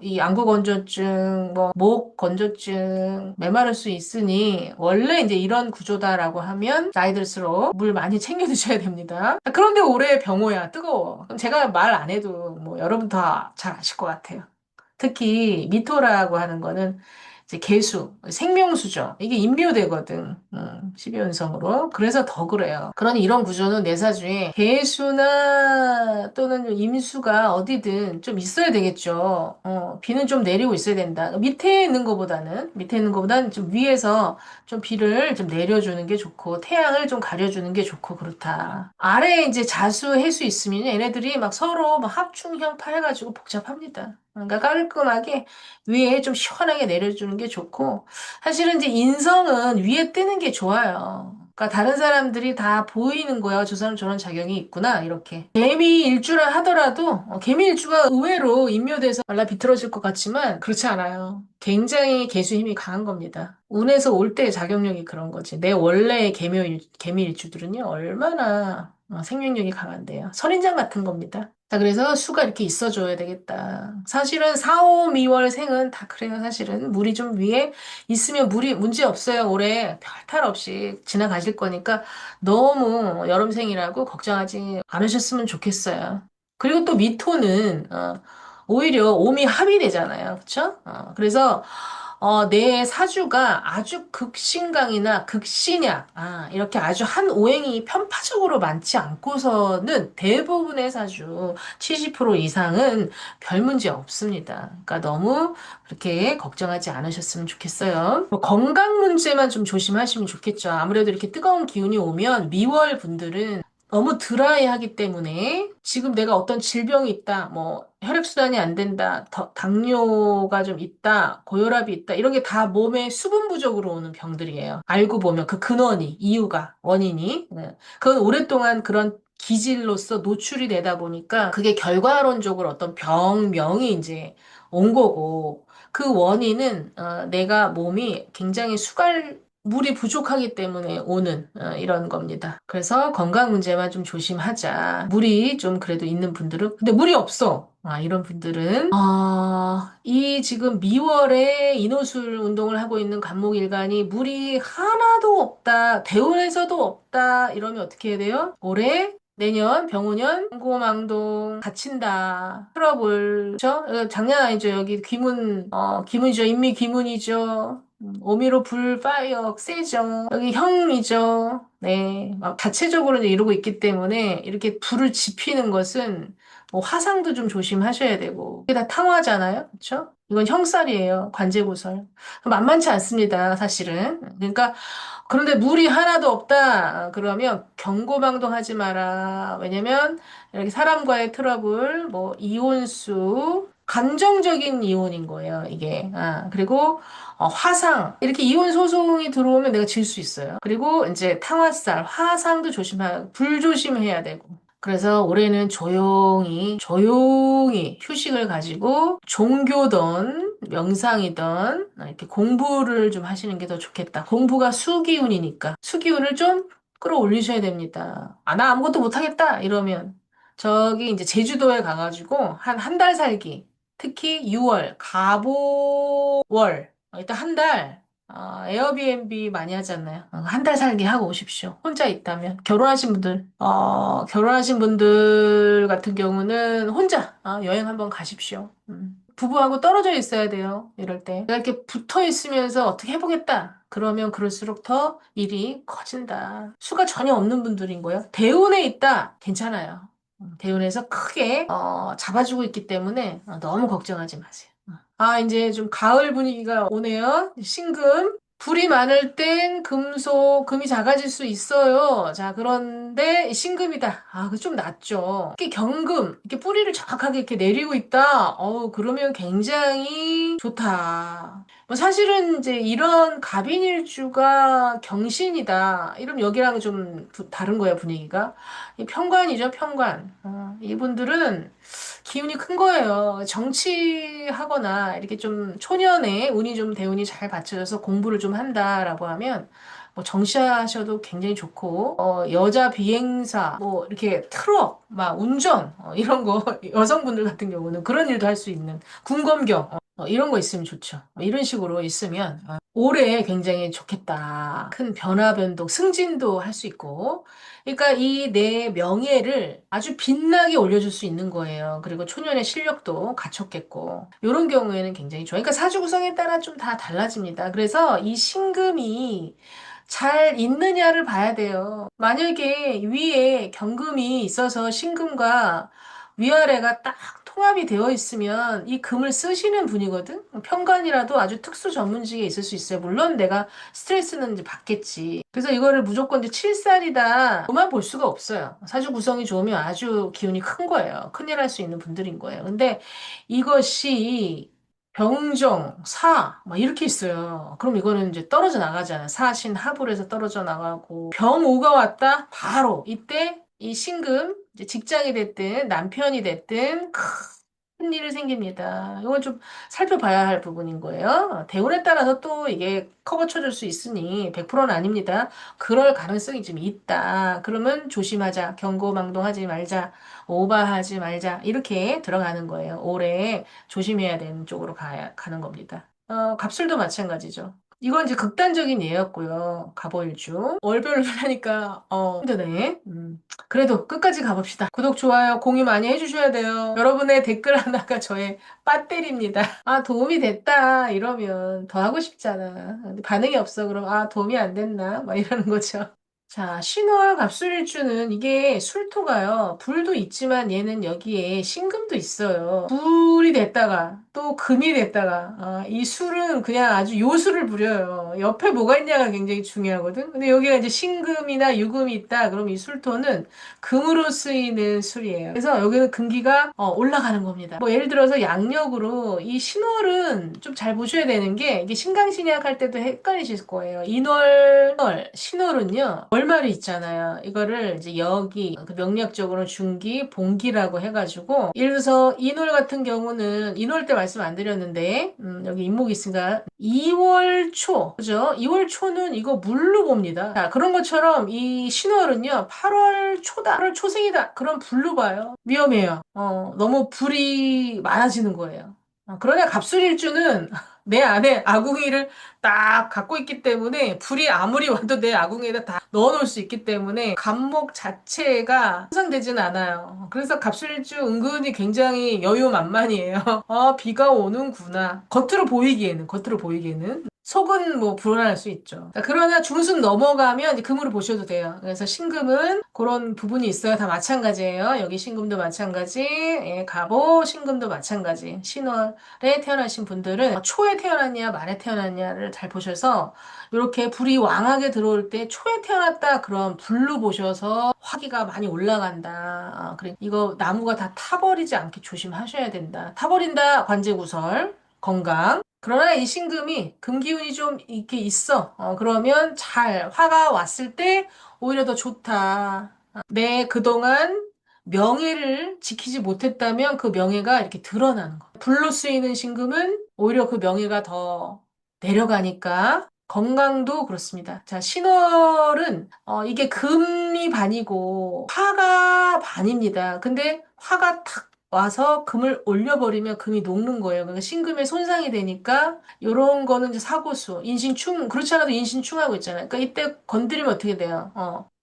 이 안구 건조증, 뭐 목 건조증, 메마를 수 있으니 원래 이제 이런 구조다라고 하면 나이 들수록 물 많이 챙겨 드셔야 됩니다. 그런데 올해 병호야 뜨거워. 그럼 제가 말 안 해도 뭐 여러분 다 잘 아실 것 같아요. 특히 미토라고 하는 거는 이제 개수, 생명수죠. 이게 인묘되거든. 12연성으로. 그래서 더 그래요. 그러니 이런 구조는 내사주에 개수나 또는 임수가 어디든 좀 있어야 되겠죠. 비는 좀 내리고 있어야 된다. 밑에 있는 것보다는 좀 위에서 좀 비를 좀 내려주는 게 좋고, 태양을 좀 가려주는 게 좋고, 그렇다. 아래에 이제 자수, 해수 있으면 얘네들이 막 서로 막 합충형파 해가지고 복잡합니다. 그러니까 깔끔하게 위에 좀 시원하게 내려주는 게 좋고, 사실은 이제 인성은 위에 뜨는 게 좋아요. 그러니까 다른 사람들이 다 보이는 거야. 저 사람 저런 자격이 있구나. 이렇게. 개미 일주라 하더라도 개미 일주가 의외로 인묘돼서 말라 비틀어질 것 같지만 그렇지 않아요. 굉장히 개수 힘이 강한 겁니다. 운에서 올 때의 자격력이 그런 거지. 내 원래의 개미 일주들은요. 얼마나 생명력이 강한데요. 선인장 같은 겁니다. 자, 그래서 수가 이렇게 있어줘야 되겠다. 사실은 4, 5, 미월 생은 다 그래요. 사실은 물이 좀 위에 있으면 물이 문제 없어요. 올해 별탈 없이 지나가실 거니까 너무 여름생이라고 걱정하지 않으셨으면 좋겠어요. 그리고 또 미토는 오히려 오미 합이 되잖아요. 그쵸? 그래서 내 사주가 아주 극신강이나 극신약, 이렇게 아주 한 오행이 편파적으로 많지 않고서는 대부분의 사주 70% 이상은 별 문제 없습니다. 그러니까 너무 그렇게 걱정하지 않으셨으면 좋겠어요. 뭐 건강 문제만 좀 조심하시면 좋겠죠. 아무래도 이렇게 뜨거운 기운이 오면 미월 분들은 너무 드라이하기 때문에 지금 내가 어떤 질병이 있다, 뭐 혈액순환이 안 된다, 당뇨가 좀 있다, 고혈압이 있다, 이런 게 다 몸에 수분 부족으로 오는 병들이에요. 알고 보면 그 근원이, 이유가, 원인이. 네. 그건 오랫동안 그런 기질로서 노출이 되다 보니까 그게 결과론적으로 어떤 병명이 이제 온 거고 그 원인은 내가 몸이 굉장히 물이 부족하기 때문에 오는 이런 겁니다. 그래서 건강 문제만 좀 조심하자. 물이 좀 그래도 있는 분들은 근데 물이 없어. 이런 분들은 이 지금 미월에 인호술 운동을 하고 있는 간목일간이 물이 하나도 없다. 대운에서도 없다. 이러면 어떻게 해야 돼요? 올해 내년, 병오년, 공고망동, 갇힌다. 트러블, 그쵸? 장난 아니죠. 여기 기문이죠. 인미기문이죠. 오미로 불, 파이어, 세죠. 여기 형이죠. 네. 막 자체적으로 이제 이러고 있기 때문에 이렇게 불을 지피는 것은 뭐 화상도 좀 조심하셔야 되고. 이게 다 탕화잖아요. 그쵸? 이건 형살이에요. 관제구설. 만만치 않습니다. 사실은. 그러니까 그런데 물이 하나도 없다. 그러면 경고망동하지 마라. 왜냐면 이렇게 사람과의 트러블, 뭐 이혼수, 감정적인 이혼인 거예요, 이게. 그리고 화상 이렇게 이혼 소송이 들어오면 내가 질 수 있어요. 그리고 이제 탕화살, 화상도 불 조심해야 되고. 그래서 올해는 조용히, 조용히 휴식을 가지고 종교든 명상이든 이렇게 공부를 좀 하시는 게 더 좋겠다. 공부가 수기운이니까. 수기운을 좀 끌어올리셔야 됩니다. 나 아무것도 못하겠다. 이러면 저기 이제 제주도에 가가지고 한 달 살기. 특히 6월, 갑오월. 일단 한 달. 에어비앤비 많이 하잖아요. 한 달 살기 하고 오십시오. 혼자 있다면. 결혼하신 분들 같은 경우는 혼자 여행 한번 가십시오. 부부하고 떨어져 있어야 돼요. 이럴 때. 내가 이렇게 붙어 있으면서 어떻게 해보겠다. 그러면 그럴수록 더 일이 커진다. 수가 전혀 없는 분들인 거예요. 대운에 있다. 괜찮아요. 대운에서 크게 잡아주고 있기 때문에 너무 걱정하지 마세요. 이제 좀 가을 분위기가 오네요. 신금. 불이 많을 땐 금이 작아질 수 있어요. 자, 그런데 신금이다. 그 좀 낫죠. 이렇게 경금, 이렇게 뿌리를 정확하게 이렇게 내리고 있다. 그러면 굉장히 좋다. 뭐 사실은 이제 이런 갑인일주가 경신이다. 이러면 여기랑 좀 다른 거예요, 분위기가. 이 편관이죠, 편관. 이분들은 기운이 큰 거예요. 정치하거나 이렇게 좀 초년에 운이 좀 대운이 잘 받쳐져서 공부를 좀 한다라고 하면 뭐 정시하셔도 굉장히 좋고 여자 비행사 뭐 이렇게 트럭 막 운전 이런 거 여성분들 같은 경우는 그런 일도 할 수 있는 군검경 이런 거 있으면 좋죠. 이런 식으로 있으면 올해 굉장히 좋겠다. 큰 변화 변동, 승진도 할 수 있고. 그러니까 이 내 명예를 아주 빛나게 올려줄 수 있는 거예요. 그리고 초년의 실력도 갖췄겠고. 이런 경우에는 굉장히 좋아요. 그러니까 사주 구성에 따라 좀 다 달라집니다. 그래서 이 신금이 잘 있느냐를 봐야 돼요. 만약에 위에 경금이 있어서 신금과 위아래가 딱 통합이 되어 있으면 이 금을 쓰시는 분이거든? 편관이라도 아주 특수 전문직에 있을 수 있어요. 물론 내가 스트레스는 이제 받겠지. 그래서 이거를 무조건 이제 칠살이다. 만 볼 수가 없어요. 사주 구성이 좋으면 아주 기운이 큰 거예요. 큰일 할 수 있는 분들인 거예요. 근데 이것이 병정, 사, 막 이렇게 있어요. 그럼 이거는 이제 떨어져 나가잖아요. 사신 하불에서 떨어져 나가고 병오가 왔다? 바로 이때 이 신금, 이제 직장이 됐든 남편이 됐든 큰 일이 생깁니다. 이건 좀 살펴봐야 할 부분인 거예요. 대운에 따라서 또 이게 커버 쳐줄 수 있으니 100%는 아닙니다. 그럴 가능성이 좀 있다. 그러면 조심하자. 경고망동하지 말자. 오버하지 말자. 이렇게 들어가는 거예요. 올해 조심해야 되는 쪽으로 가는 겁니다. 갑술도 마찬가지죠. 이건 이제 극단적인 예였고요. 갑오일주. 월별로 하니까, 힘드네. 그래도 끝까지 가봅시다. 구독, 좋아요, 공유 많이 해주셔야 돼요. 여러분의 댓글 하나가 저의 배터리입니다. 아, 도움이 됐다. 이러면 더 하고 싶잖아. 근데 반응이 없어. 그럼, 아, 도움이 안 됐나? 막 이러는 거죠. 자, 신월 갑술일주는 이게 술토가요. 불도 있지만 얘는 여기에 신금도 있어요. 불이 됐다가 또 금이 됐다가 이 술은 그냥 아주 요술을 부려요. 옆에 뭐가 있냐가 굉장히 중요하거든. 근데 여기가 이제 신금이나 유금이 있다. 그럼 이 술토는 금으로 쓰이는 술이에요. 그래서 여기는 금기가 올라가는 겁니다. 뭐 예를 들어서 양력으로 이 신월은 좀 잘 보셔야 되는 게 이게 신강신약 할 때도 헷갈리실 거예요. 인월, 신월은요. 월말이 있잖아요. 이거를 이제 여기 그 명략적으로 중기, 봉기라고 해가지고 예를 들어서 인월 같은 경우는 인월 때 말씀 안 드렸는데 여기 인목이 있으니까 2월 초 그죠? 2월 초는 이거 물로 봅니다. 자, 그런 것처럼 이 신월은요 8월 초다, 8월 초생이다. 그럼 불로 봐요. 위험해요. 너무 불이 많아지는 거예요. 그러나 갑술일주는 내 안에 아궁이를 딱 갖고 있기 때문에 불이 아무리 와도 내 아궁이에다 다 넣어놓을 수 있기 때문에 갑목 자체가 손상되진 않아요. 그래서 갑술일주 은근히 굉장히 여유만만이에요. 비가 오는구나. 겉으로 보이기에는. 속은 뭐 불안할 수 있죠. 그러나 중순 넘어가면 이제 금으로 보셔도 돼요. 그래서 신금은 그런 부분이 있어요. 다 마찬가지예요. 여기 신금도 마찬가지, 예, 갑오 신금도 마찬가지. 신월에 태어나신 분들은 초에 태어났냐, 말에 태어났냐를 잘 보셔서 이렇게 불이 왕하게 들어올 때 초에 태어났다 그럼 불로 보셔서 화기가 많이 올라간다. 그래 이거 나무가 다 타버리지 않게 조심하셔야 된다. 타버린다 관제구설 건강. 그러나 이 신금이 금기운이 좀 이렇게 있어. 그러면 잘 화가 왔을 때 오히려 더 좋다. 내 그동안 명예를 지키지 못했다면 그 명예가 이렇게 드러나는 거. 불로 쓰이는 신금은 오히려 그 명예가 더 내려가니까 건강도 그렇습니다. 자, 신월은 이게 금이 반이고 화가 반입니다. 근데 화가 탁 와서 금을 올려버리면 금이 녹는 거예요. 그러니까 신금에 손상이 되니까 이런 거는 이제 사고수, 인신충 그렇지 않아도 인신충하고 있잖아요. 그러니까 이때 건드리면 어떻게 돼요?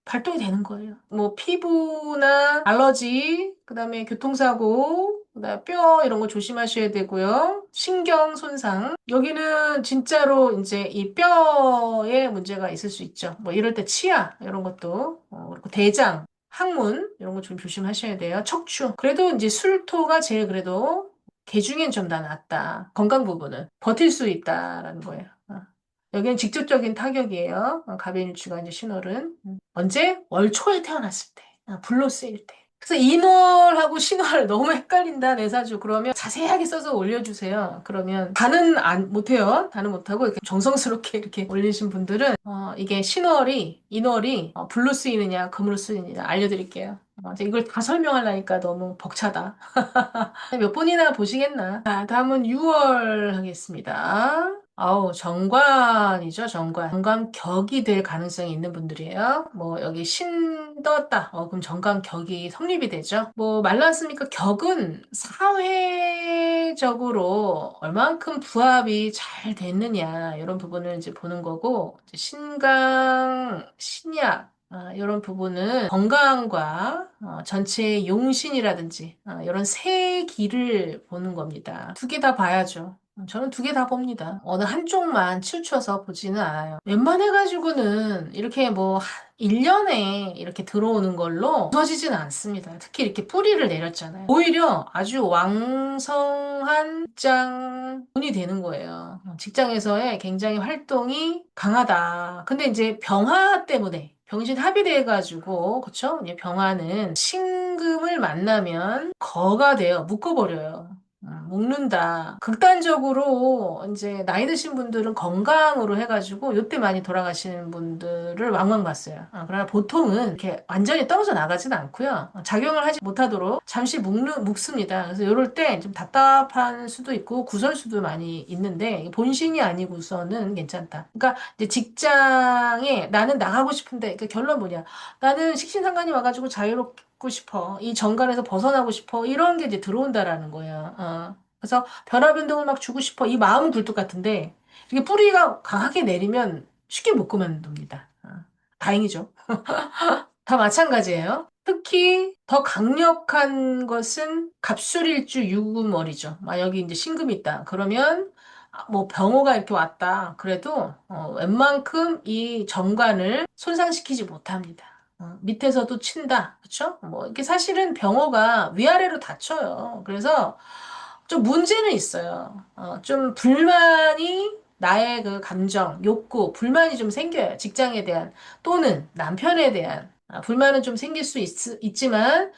발동이 되는 거예요. 뭐 피부나 알러지, 그다음에 교통사고, 그다음에 뼈 이런 거 조심하셔야 되고요. 신경 손상. 여기는 진짜로 이제 이 뼈에 문제가 있을 수 있죠. 뭐 이럴 때 치아 이런 것도 그리고 대장, 항문 이런 거 좀 조심하셔야 돼요. 척추. 그래도 이제 술토가 제일 그래도 개 중엔 좀 더 낫다. 건강 부분은 버틸 수 있다라는 거예요. 여기는 직접적인 타격이에요. 가벤일주가 이제 신월은. 언제? 월 초에 태어났을 때. 불로 쓰일 때. 그래서 인월하고 신월 너무 헷갈린다, 내 사주. 그러면 자세하게 써서 올려주세요. 그러면 다는 안, 못해요. 다는 못하고 이렇게 정성스럽게 이렇게 올리신 분들은, 이게 신월이, 인월이 불로 쓰이느냐, 금으로 쓰이느냐 알려드릴게요. 이제 이걸 다 설명하려니까 너무 벅차다. 몇 번이나 보시겠나. 자, 다음은 6월 하겠습니다. 아우, 정관이죠, 정관. 정관격이 될 가능성이 있는 분들이에요. 뭐, 여기 신 떴다. 그럼 정관격이 성립이 되죠. 뭐, 말랐으니까 격은 사회적으로 얼만큼 부합이 잘 됐느냐, 이런 부분을 이제 보는 거고, 이제 신강, 신약, 이런 부분은 건강과 전체의 용신이라든지 이런 세 기를 보는 겁니다. 두 개 다 봐야죠. 저는 두 개 다 봅니다. 어느 한쪽만 치우쳐서 보지는 않아요. 웬만해가지고는 이렇게 뭐 1년에 이렇게 들어오는 걸로 부서지지는 않습니다. 특히 이렇게 뿌리를 내렸잖아요. 오히려 아주 왕성한 직장운이 되는 거예요. 직장에서의 굉장히 활동이 강하다. 근데 이제 병화 때문에 병신 합의돼가지고, 그쵸? 이제 병화는 신금을 만나면 거가 돼요. 묶어버려요. 먹는다. 극단적으로 이제 나이 드신 분들은 건강으로 해가지고 요때 많이 돌아가시는 분들을 왕왕 봤어요. 그러나 보통은 이렇게 완전히 떨어져 나가진 않고요. 작용을 하지 못하도록 잠시 묵습니다. 그래서 이럴 때 좀 답답한 수도 있고 구설수도 많이 있는데 본신이 아니고서는 괜찮다. 그러니까 이제 직장에 나는 나가고 싶은데 그 결론 뭐냐? 나는 식신상관이 와가지고 자유롭고 싶어. 이 정관에서 벗어나고 싶어. 이런 게 이제 들어온다라는 거야. 그래서 변화변동을 막 주고 싶어. 이 마음은 굴뚝 같은데 이게 뿌리가 강하게 내리면 쉽게 못 그만둡니다. 다행이죠. 다 마찬가지예요. 특히 더 강력한 것은 갑술일주 유금월이죠. 여기 이제 신금이 있다. 그러면 뭐 병호가 이렇게 왔다. 그래도 웬만큼 이 정관을 손상시키지 못합니다. 밑에서도 친다. 그렇죠? 뭐 이렇게 사실은 병호가 위아래로 다쳐요. 그래서 좀 문제는 있어요. 좀 불만이 나의 그 감정, 욕구, 불만이 좀 생겨요. 직장에 대한 또는 남편에 대한 불만은 좀 생길 수 있지만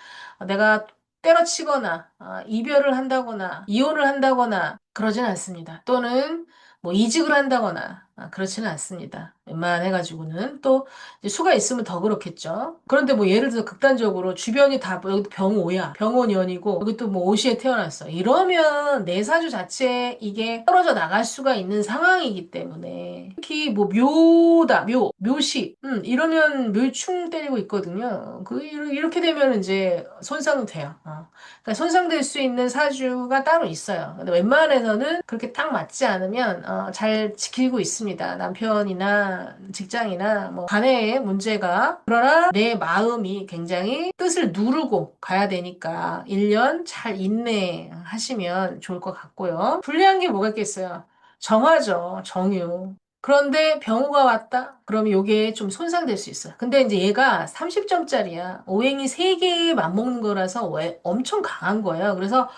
내가 때려치거나 이별을 한다거나 이혼을 한다거나 그러진 않습니다. 또는 뭐 이직을 한다거나 그렇지는 않습니다. 웬만해가지고는 또 이제 수가 있으면 더 그렇겠죠. 그런데 뭐 예를 들어서 극단적으로 주변이 다 여기 병오야, 병원연이고 여기 또 뭐 오시에 태어났어. 이러면 내 사주 자체에 이게 떨어져 나갈 수가 있는 상황이기 때문에 특히 뭐 묘다, 묘시, 이러면 묘충 때리고 있거든요. 이렇게 되면 이제 손상돼요. 그러니까 손상될 수 있는 사주가 따로 있어요. 근데 웬만해서는 그렇게 딱 맞지 않으면 잘 지키고 있습니다. 남편이나 직장이나 뭐 간의 문제가. 그러나 내 마음이 굉장히 뜻을 누르고 가야 되니까 1년 잘 인내하시면 좋을 것 같고요. 불리한 게 뭐가 있겠어요? 정화죠. 정유. 그런데 병호가 왔다? 그러면 요게 좀 손상될 수 있어요. 근데 이제 얘가 30점짜리야. 오행이 3개에 맞먹는 거라서 왜 엄청 강한 거예요. 그래서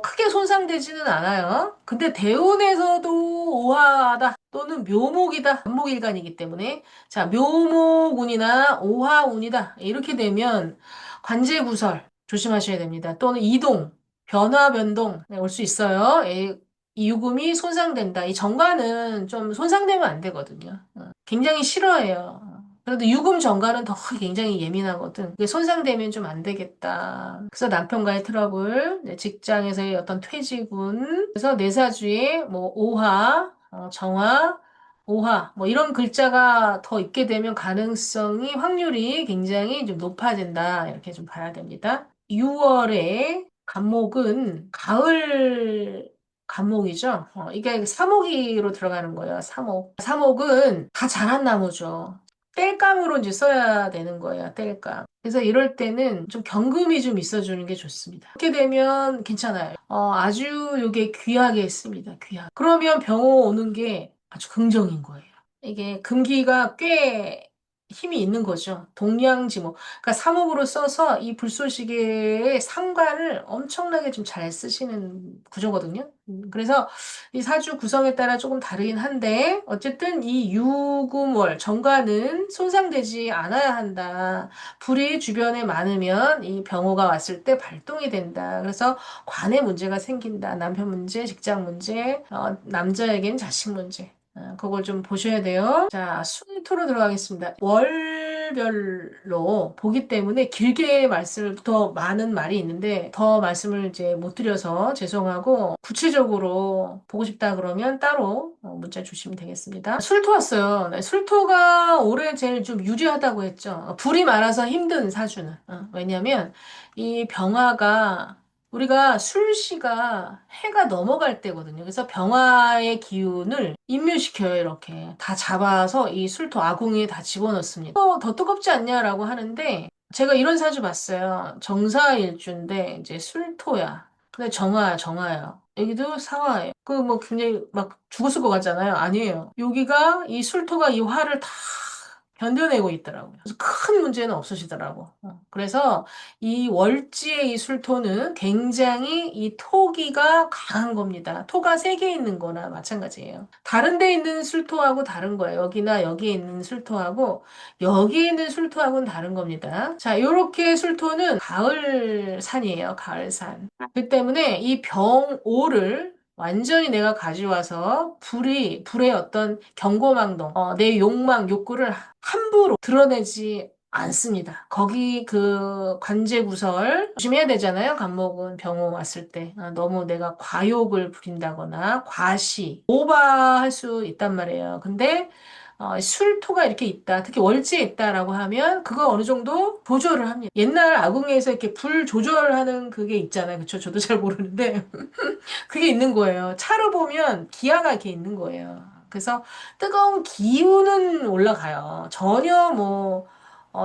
크게 손상되지는 않아요. 근데 대운에서도 오화다 또는 묘목이다. 반목일간이기 때문에 자, 묘목운이나 오화운이다. 이렇게 되면 관제구설 조심하셔야 됩니다. 또는 이동, 변화, 변동 올 수 있어요. 이 유금이 손상된다. 이 정관은 좀 손상되면 안 되거든요. 굉장히 싫어해요. 그래도 유금 정관은 더 굉장히 예민하거든. 그게 손상되면 좀 안 되겠다. 그래서 남편과의 트러블, 이제 직장에서의 어떤 퇴직운, 그래서 내사주에 뭐 오화, 정화, 오화, 뭐 이런 글자가 더 있게 되면 가능성이, 확률이 굉장히 좀 높아진다. 이렇게 좀 봐야 됩니다. 6월에 간목은 가을 간목이죠. 이게 사목이로 들어가는 거예요. 사목. 사목은 다 자란 나무죠. 땔감으로 이제 써야 되는 거예요. 땔감. 그래서 이럴 때는 좀 경금이 좀 있어주는 게 좋습니다. 그렇게 되면 괜찮아요. 아주 이게 귀하게 했습니다. 귀하게. 그러면 병호 오는 게 아주 긍정인 거예요. 이게 금기가 꽤 힘이 있는 거죠. 동양지목. 그러니까 사목으로 써서 이 불쏘시개의 상관을 엄청나게 좀 잘 쓰시는 구조거든요. 그래서 이 사주 구성에 따라 조금 다르긴 한데 어쨌든 이 유금월 정관은 손상되지 않아야 한다. 불이 주변에 많으면 이 병호가 왔을 때 발동이 된다. 그래서 관에 문제가 생긴다. 남편 문제, 직장 문제, 남자에겐 자식 문제. 그걸 좀 보셔야 돼요. 자, 순토로 들어가겠습니다. 월별로 보기 때문에 길게 말씀을 더 많은 말이 있는데 더 말씀을 이제 못 드려서 죄송하고 구체적으로 보고 싶다 그러면 따로 문자 주시면 되겠습니다. 술토 왔어요. 네, 술토가 올해 제일 좀 유리하다고 했죠. 불이 많아서 힘든 사주는. 왜냐면 이 병화가 우리가 술시가 해가 넘어갈 때거든요. 그래서 병화의 기운을 인묘시켜요, 이렇게. 다 잡아서 이 술토 아궁이에 다 집어넣습니다. 더 뜨겁지 않냐라고 하는데, 제가 이런 사주 봤어요. 정사일주인데, 이제 술토야. 근데 정화야. 여기도 사화예요. 그 뭐 굉장히 막 죽었을 것 같잖아요. 아니에요. 여기가 이 술토가 이 화를 다 견뎌내고 있더라고요. 그래서 큰 문제는 없으시더라고. 그래서 이 월지의 이 술토는 굉장히 이 토기가 강한 겁니다. 토가 세 개 있는 거나 마찬가지예요. 다른 데 있는 술토하고 다른 거예요. 여기나 여기에 있는 술토하고 여기에 있는 술토하고는 다른 겁니다. 자, 요렇게 술토는 가을산이에요. 가을산. 그 때문에 이 병오를 완전히 내가 가져와서 불의 어떤 경고망동, 내 욕망, 욕구를 함부로 드러내지 않습니다. 거기 그 관제구설 조심해야 되잖아요. 간목은 병호 왔을 때. 너무 내가 과욕을 부린다거나 과시, 오버할 수 있단 말이에요. 근데 술토가 이렇게 있다. 특히 월지에 있다라고 하면 그거 어느 정도 조절을 합니다. 옛날 아궁이에서 이렇게 불 조절하는 그게 있잖아요. 그쵸? 저도 잘 모르는데 그게 있는 거예요. 차로 보면 기아가 이렇게 있는 거예요. 그래서 뜨거운 기운은 올라가요. 전혀 뭐,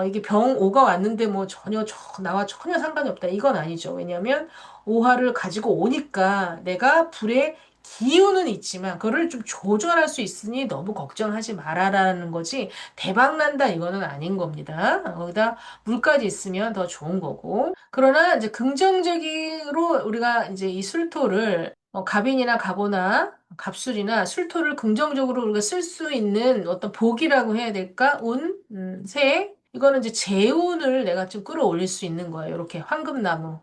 이게 병오가 왔는데 뭐 전혀 나와 전혀 상관이 없다. 이건 아니죠. 왜냐면 오화를 가지고 오니까 내가 불의 기운은 있지만 그거를 좀 조절할 수 있으니 너무 걱정하지 말아라는 거지 대박 난다 이거는 아닌 겁니다. 거기다 물까지 있으면 더 좋은 거고. 그러나 이제 긍정적으로 우리가 이제 이 술토를 갑인이나 갑오나 갑술이나 술토를 긍정적으로 우리가 쓸 수 있는 어떤 복이라고 해야 될까? 운, 새. 이거는 이제 재운을 내가 좀 끌어올릴 수 있는 거예요. 이렇게 황금나무.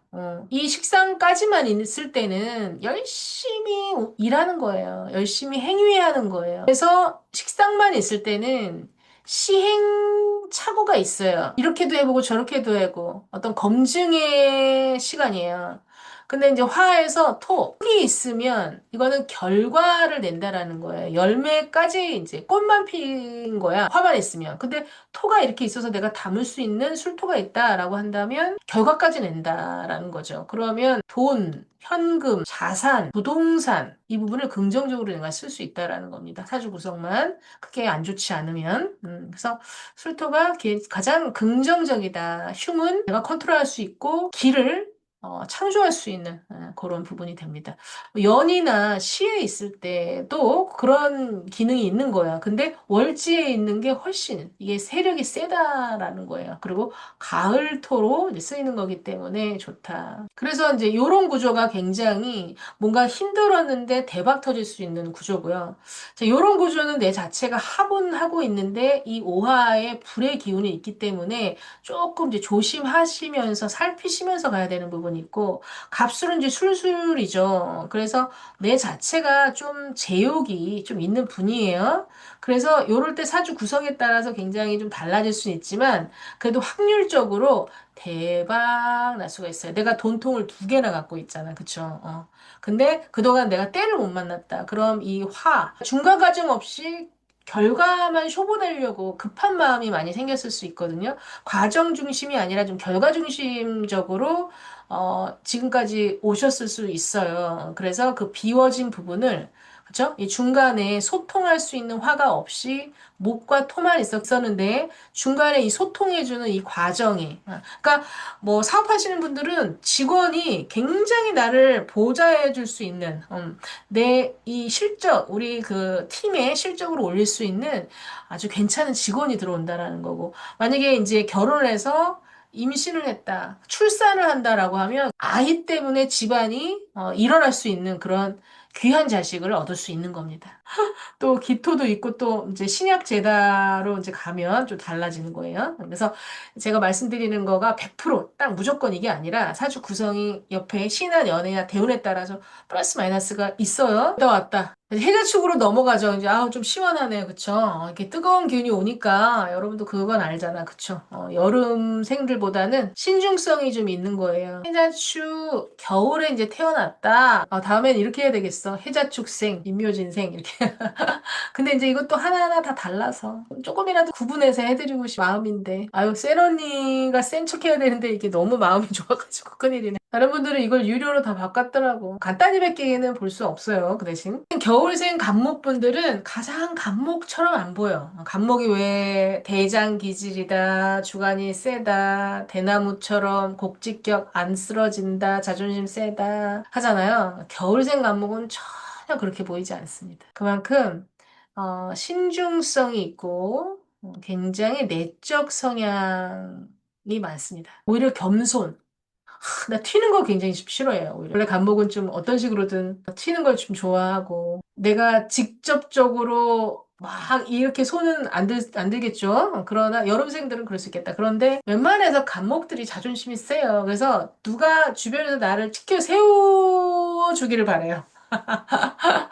이 식상까지만 있을 때는 열심히 일하는 거예요. 열심히 행위하는 거예요. 그래서 식상만 있을 때는 시행착오가 있어요. 이렇게도 해보고 저렇게도 해보고 어떤 검증의 시간이에요. 근데 이제 화에서 톡이 있으면 이거는 결과를 낸다라는 거예요. 열매까지 이제 꽃만 핀 거야. 화만 있으면. 근데 토가 이렇게 있어서 내가 담을 수 있는 술토가 있다라고 한다면 결과까지 낸다라는 거죠. 그러면 돈, 현금, 자산, 부동산 이 부분을 긍정적으로 내가 쓸 수 있다라는 겁니다. 사주 구성만 크게 안 좋지 않으면. 그래서 술토가 가장 긍정적이다. 흉은 내가 컨트롤할 수 있고 기를 창조할 수 있는 그런 부분이 됩니다. 연이나 시에 있을 때도 그런 기능이 있는 거야. 근데 월지에 있는 게 훨씬 이게 세력이 세다라는 거예요. 그리고 가을토로 이제 쓰이는 거기 때문에 좋다. 그래서 이제 이런 구조가 굉장히 뭔가 힘들었는데 대박 터질 수 있는 구조고요. 자, 이런 구조는 내 자체가 화분하고 있는데 이 오화에 불의 기운이 있기 때문에 조금 이제 조심하시면서 살피시면서 가야 되는 부분이 있고 갑술은 이제 술술이죠. 그래서 내 자체가 좀 제욕이 좀 있는 분이에요. 그래서 요럴 때 사주 구성에 따라서 굉장히 좀 달라질 수는 있지만 그래도 확률적으로 대박 날 수가 있어요. 내가 돈통을 두 개나 갖고 있잖아. 그쵸? 근데 그동안 내가 때를 못 만났다. 그럼 이 중간 과정 없이 결과만 쇼보내려고 급한 마음이 많이 생겼을 수 있거든요. 과정 중심이 아니라 좀 결과 중심적으로 지금까지 오셨을 수 있어요. 그래서 그 비워진 부분을 그죠? 이 중간에 소통할 수 있는 화가 없이 목과 토만 있었는데 중간에 이 소통해주는 이 과정이 그러니까 뭐 사업하시는 분들은 직원이 굉장히 나를 보좌해 줄 수 있는 내 이 실적 우리 그 팀의 실적을 올릴 수 있는 아주 괜찮은 직원이 들어온다라는 거고 만약에 이제 결혼을 해서 임신을 했다, 출산을 한다라고 하면 아이 때문에 집안이 일어날 수 있는 그런 귀한 자식을 얻을 수 있는 겁니다. 또 기토도 있고 또 이제 신약 제다로 이제 가면 좀 달라지는 거예요. 그래서 제가 말씀드리는 거가 100%딱 무조건 이게 아니라 사주 구성이 옆에 신한 연애나 대운에 따라서 플러스 마이너스가 있어요. 왔다 왔다. 해자축으로 넘어가죠. 이제 아우 좀 시원하네요. 그쵸? 이렇게 뜨거운 기운이 오니까 여러분도 그건 알잖아. 그쵸? 여름생들보다는 신중성이 좀 있는 거예요. 해자축 겨울에 이제 태어났다. 다음엔 이렇게 해야 되겠어. 해자축생, 임묘진생 이렇게. 근데 이제 이것도 하나하나 다 달라서 조금이라도 구분해서 해드리고 싶은 마음인데 아유 센 언니가 센 척해야 되는데 이게 너무 마음이 좋아가지고 큰일이네. 다른 분들은 이걸 유료로 다 바꿨더라고. 간단히 뵙기에는 볼 수 없어요. 그 대신 겨울생 간목분들은 가장 간목처럼 안 보여. 간목이 왜 대장 기질이다, 주관이 세다, 대나무처럼 곡직격 안 쓰러진다, 자존심 세다 하잖아요. 겨울생 간목은 전혀 그렇게 보이지 않습니다. 그만큼 신중성이 있고 굉장히 내적 성향이 많습니다. 오히려 겸손. 나 튀는 거 굉장히 좀 싫어해요. 오히려. 원래 간목은 좀 어떤 식으로든 튀는 걸 좀 좋아하고 내가 직접적으로 막 이렇게 손은 안 들겠죠. 그러나 여름생들은 그럴 수 있겠다. 그런데 웬만해서 간목들이 자존심이 세요. 그래서 누가 주변에서 나를 치켜 세워주기를 바래요.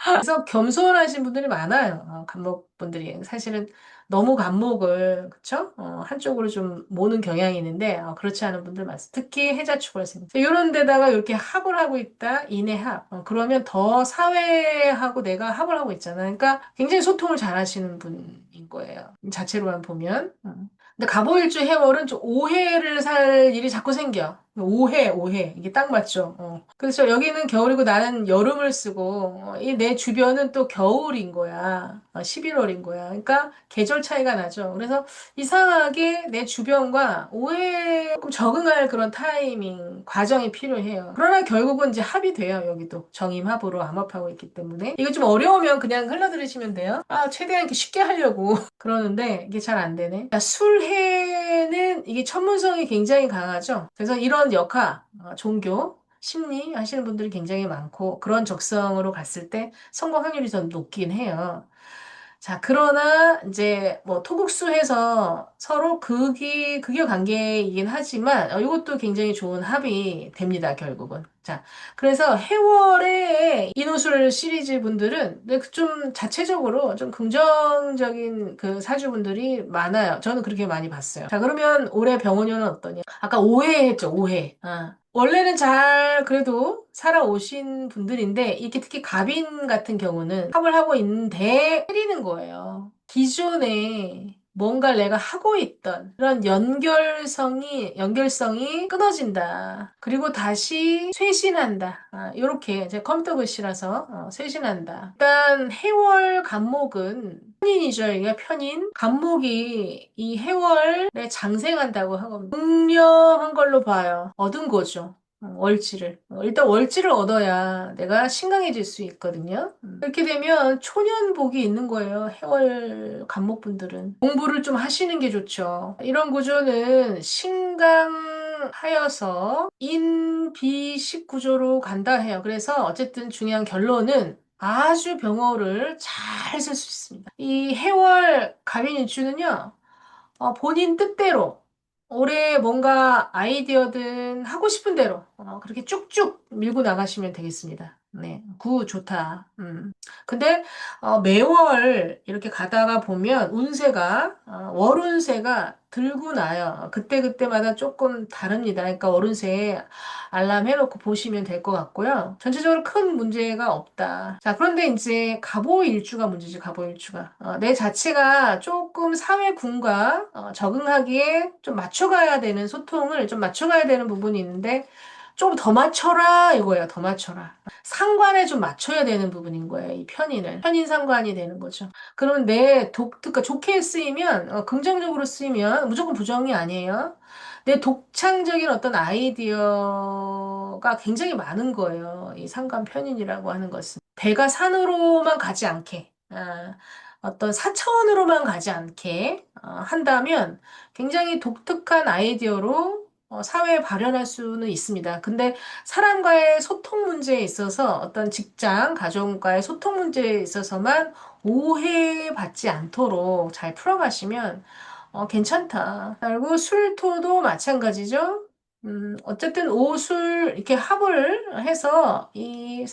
그래서 겸손하신 분들이 많아요. 간목분들이. 사실은 너무 간목을, 그쵸? 한쪽으로 좀 모는 경향이 있는데, 그렇지 않은 분들 많습니다. 특히 해자축월생. 이런 데다가 이렇게 합을 하고 있다, 인해합. 그러면 더 사회하고 내가 합을 하고 있잖아. 그러니까 굉장히 소통을 잘 하시는 분인 거예요. 자체로만 보면. 근데 갑오일주 해월은 좀 오해를 살 일이 자꾸 생겨. 오해. 이게 딱 맞죠. 그래서 여기는 겨울이고 나는 여름을 쓰고, 이 내 주변은 또 겨울인 거야. 11월인 거야. 그러니까 계절 차이가 나죠. 그래서 이상하게 내 주변과 오해에 조금 적응할 그런 타이밍, 과정이 필요해요. 그러나 결국은 이제 합이 돼요. 여기도. 정임합으로 암합하고 있기 때문에. 이거 좀 어려우면 그냥 흘러들으시면 돼요. 최대한 이렇게 쉽게 하려고. 그러는데 이게 잘 안 되네. 자, 술해는 이게 천문성이 굉장히 강하죠. 그래서 이런 역학, 종교, 심리 하시는 분들이 굉장히 많고 그런 적성으로 갔을 때 성공 확률이 더 높긴 해요. 자, 그러나 이제 뭐 토국수해서 서로 극이 관계이긴 하지만 이것도 굉장히 좋은 합이 됩니다, 결국은. 자, 그래서 해월의 인호술 시리즈 분들은 네, 좀 자체적으로 좀 긍정적인 그 사주분들이 많아요. 저는 그렇게 많이 봤어요. 자, 그러면 올해 병원년은 어떠냐? 아까 오해했죠, 오해. 원래는 잘 그래도 살아오신 분들인데 이렇게 특히 갑인 같은 경우는 합을 하고 있는데 때리는 거예요. 기존에 뭔가 내가 하고 있던 그런 연결성이 끊어진다. 그리고 다시 쇄신한다. 이렇게 제 컴퓨터 글씨라서 쇄신한다. 일단 해월 간목은 편인이죠. 이게 편인. 간목이 이 해월에 장생한다고 하거든요. 분명한 걸로 봐요. 얻은 거죠. 월지를. 일단 월지를 얻어야 내가 신강해질 수 있거든요. 이렇게 되면 초년복이 있는 거예요. 해월 간목분들은. 공부를 좀 하시는 게 좋죠. 이런 구조는 신강하여서 인비식 구조로 간다 해요. 그래서 어쨌든 중요한 결론은 아주 병어를 잘 쓸 수 있습니다. 이 해월 갑인일주는요. 본인 뜻대로 올해 뭔가 아이디어든 하고 싶은 대로 그렇게 쭉쭉 밀고 나가시면 되겠습니다. 네, 좋다. 근데 매월 이렇게 가다가 보면 운세가 월운세가 들고 나요. 그때그때마다 조금 다릅니다. 그러니까 월운세 알람 해놓고 보시면 될 것 같고요. 전체적으로 큰 문제가 없다. 자, 그런데 이제 갑오일주가 문제지, 갑오일주가. 내 자체가 조금 사회군과 적응하기에 좀 맞춰가야 되는 소통을 좀 맞춰가야 되는 부분이 있는데 좀 더 맞춰라 이거예요. 더 맞춰라. 상관에 좀 맞춰야 되는 부분인 거예요. 이 편인을. 편인 상관이 되는 거죠. 그러면 그러니까 좋게 쓰이면, 긍정적으로 쓰이면 무조건 부정이 아니에요. 내 독창적인 어떤 아이디어가 굉장히 많은 거예요. 이 상관 편인이라고 하는 것은. 배가 산으로만 가지 않게, 어떤 사차원으로만 가지 않게 한다면 굉장히 독특한 아이디어로 사회에 발현할 수는 있습니다. 근데 사람과의 소통 문제에 있어서 어떤 직장, 가족과의 소통 문제에 있어서만 오해받지 않도록 잘 풀어가시면 괜찮다. 그리고 술토도 마찬가지죠. 어쨌든 오술 이렇게 합을 해서 이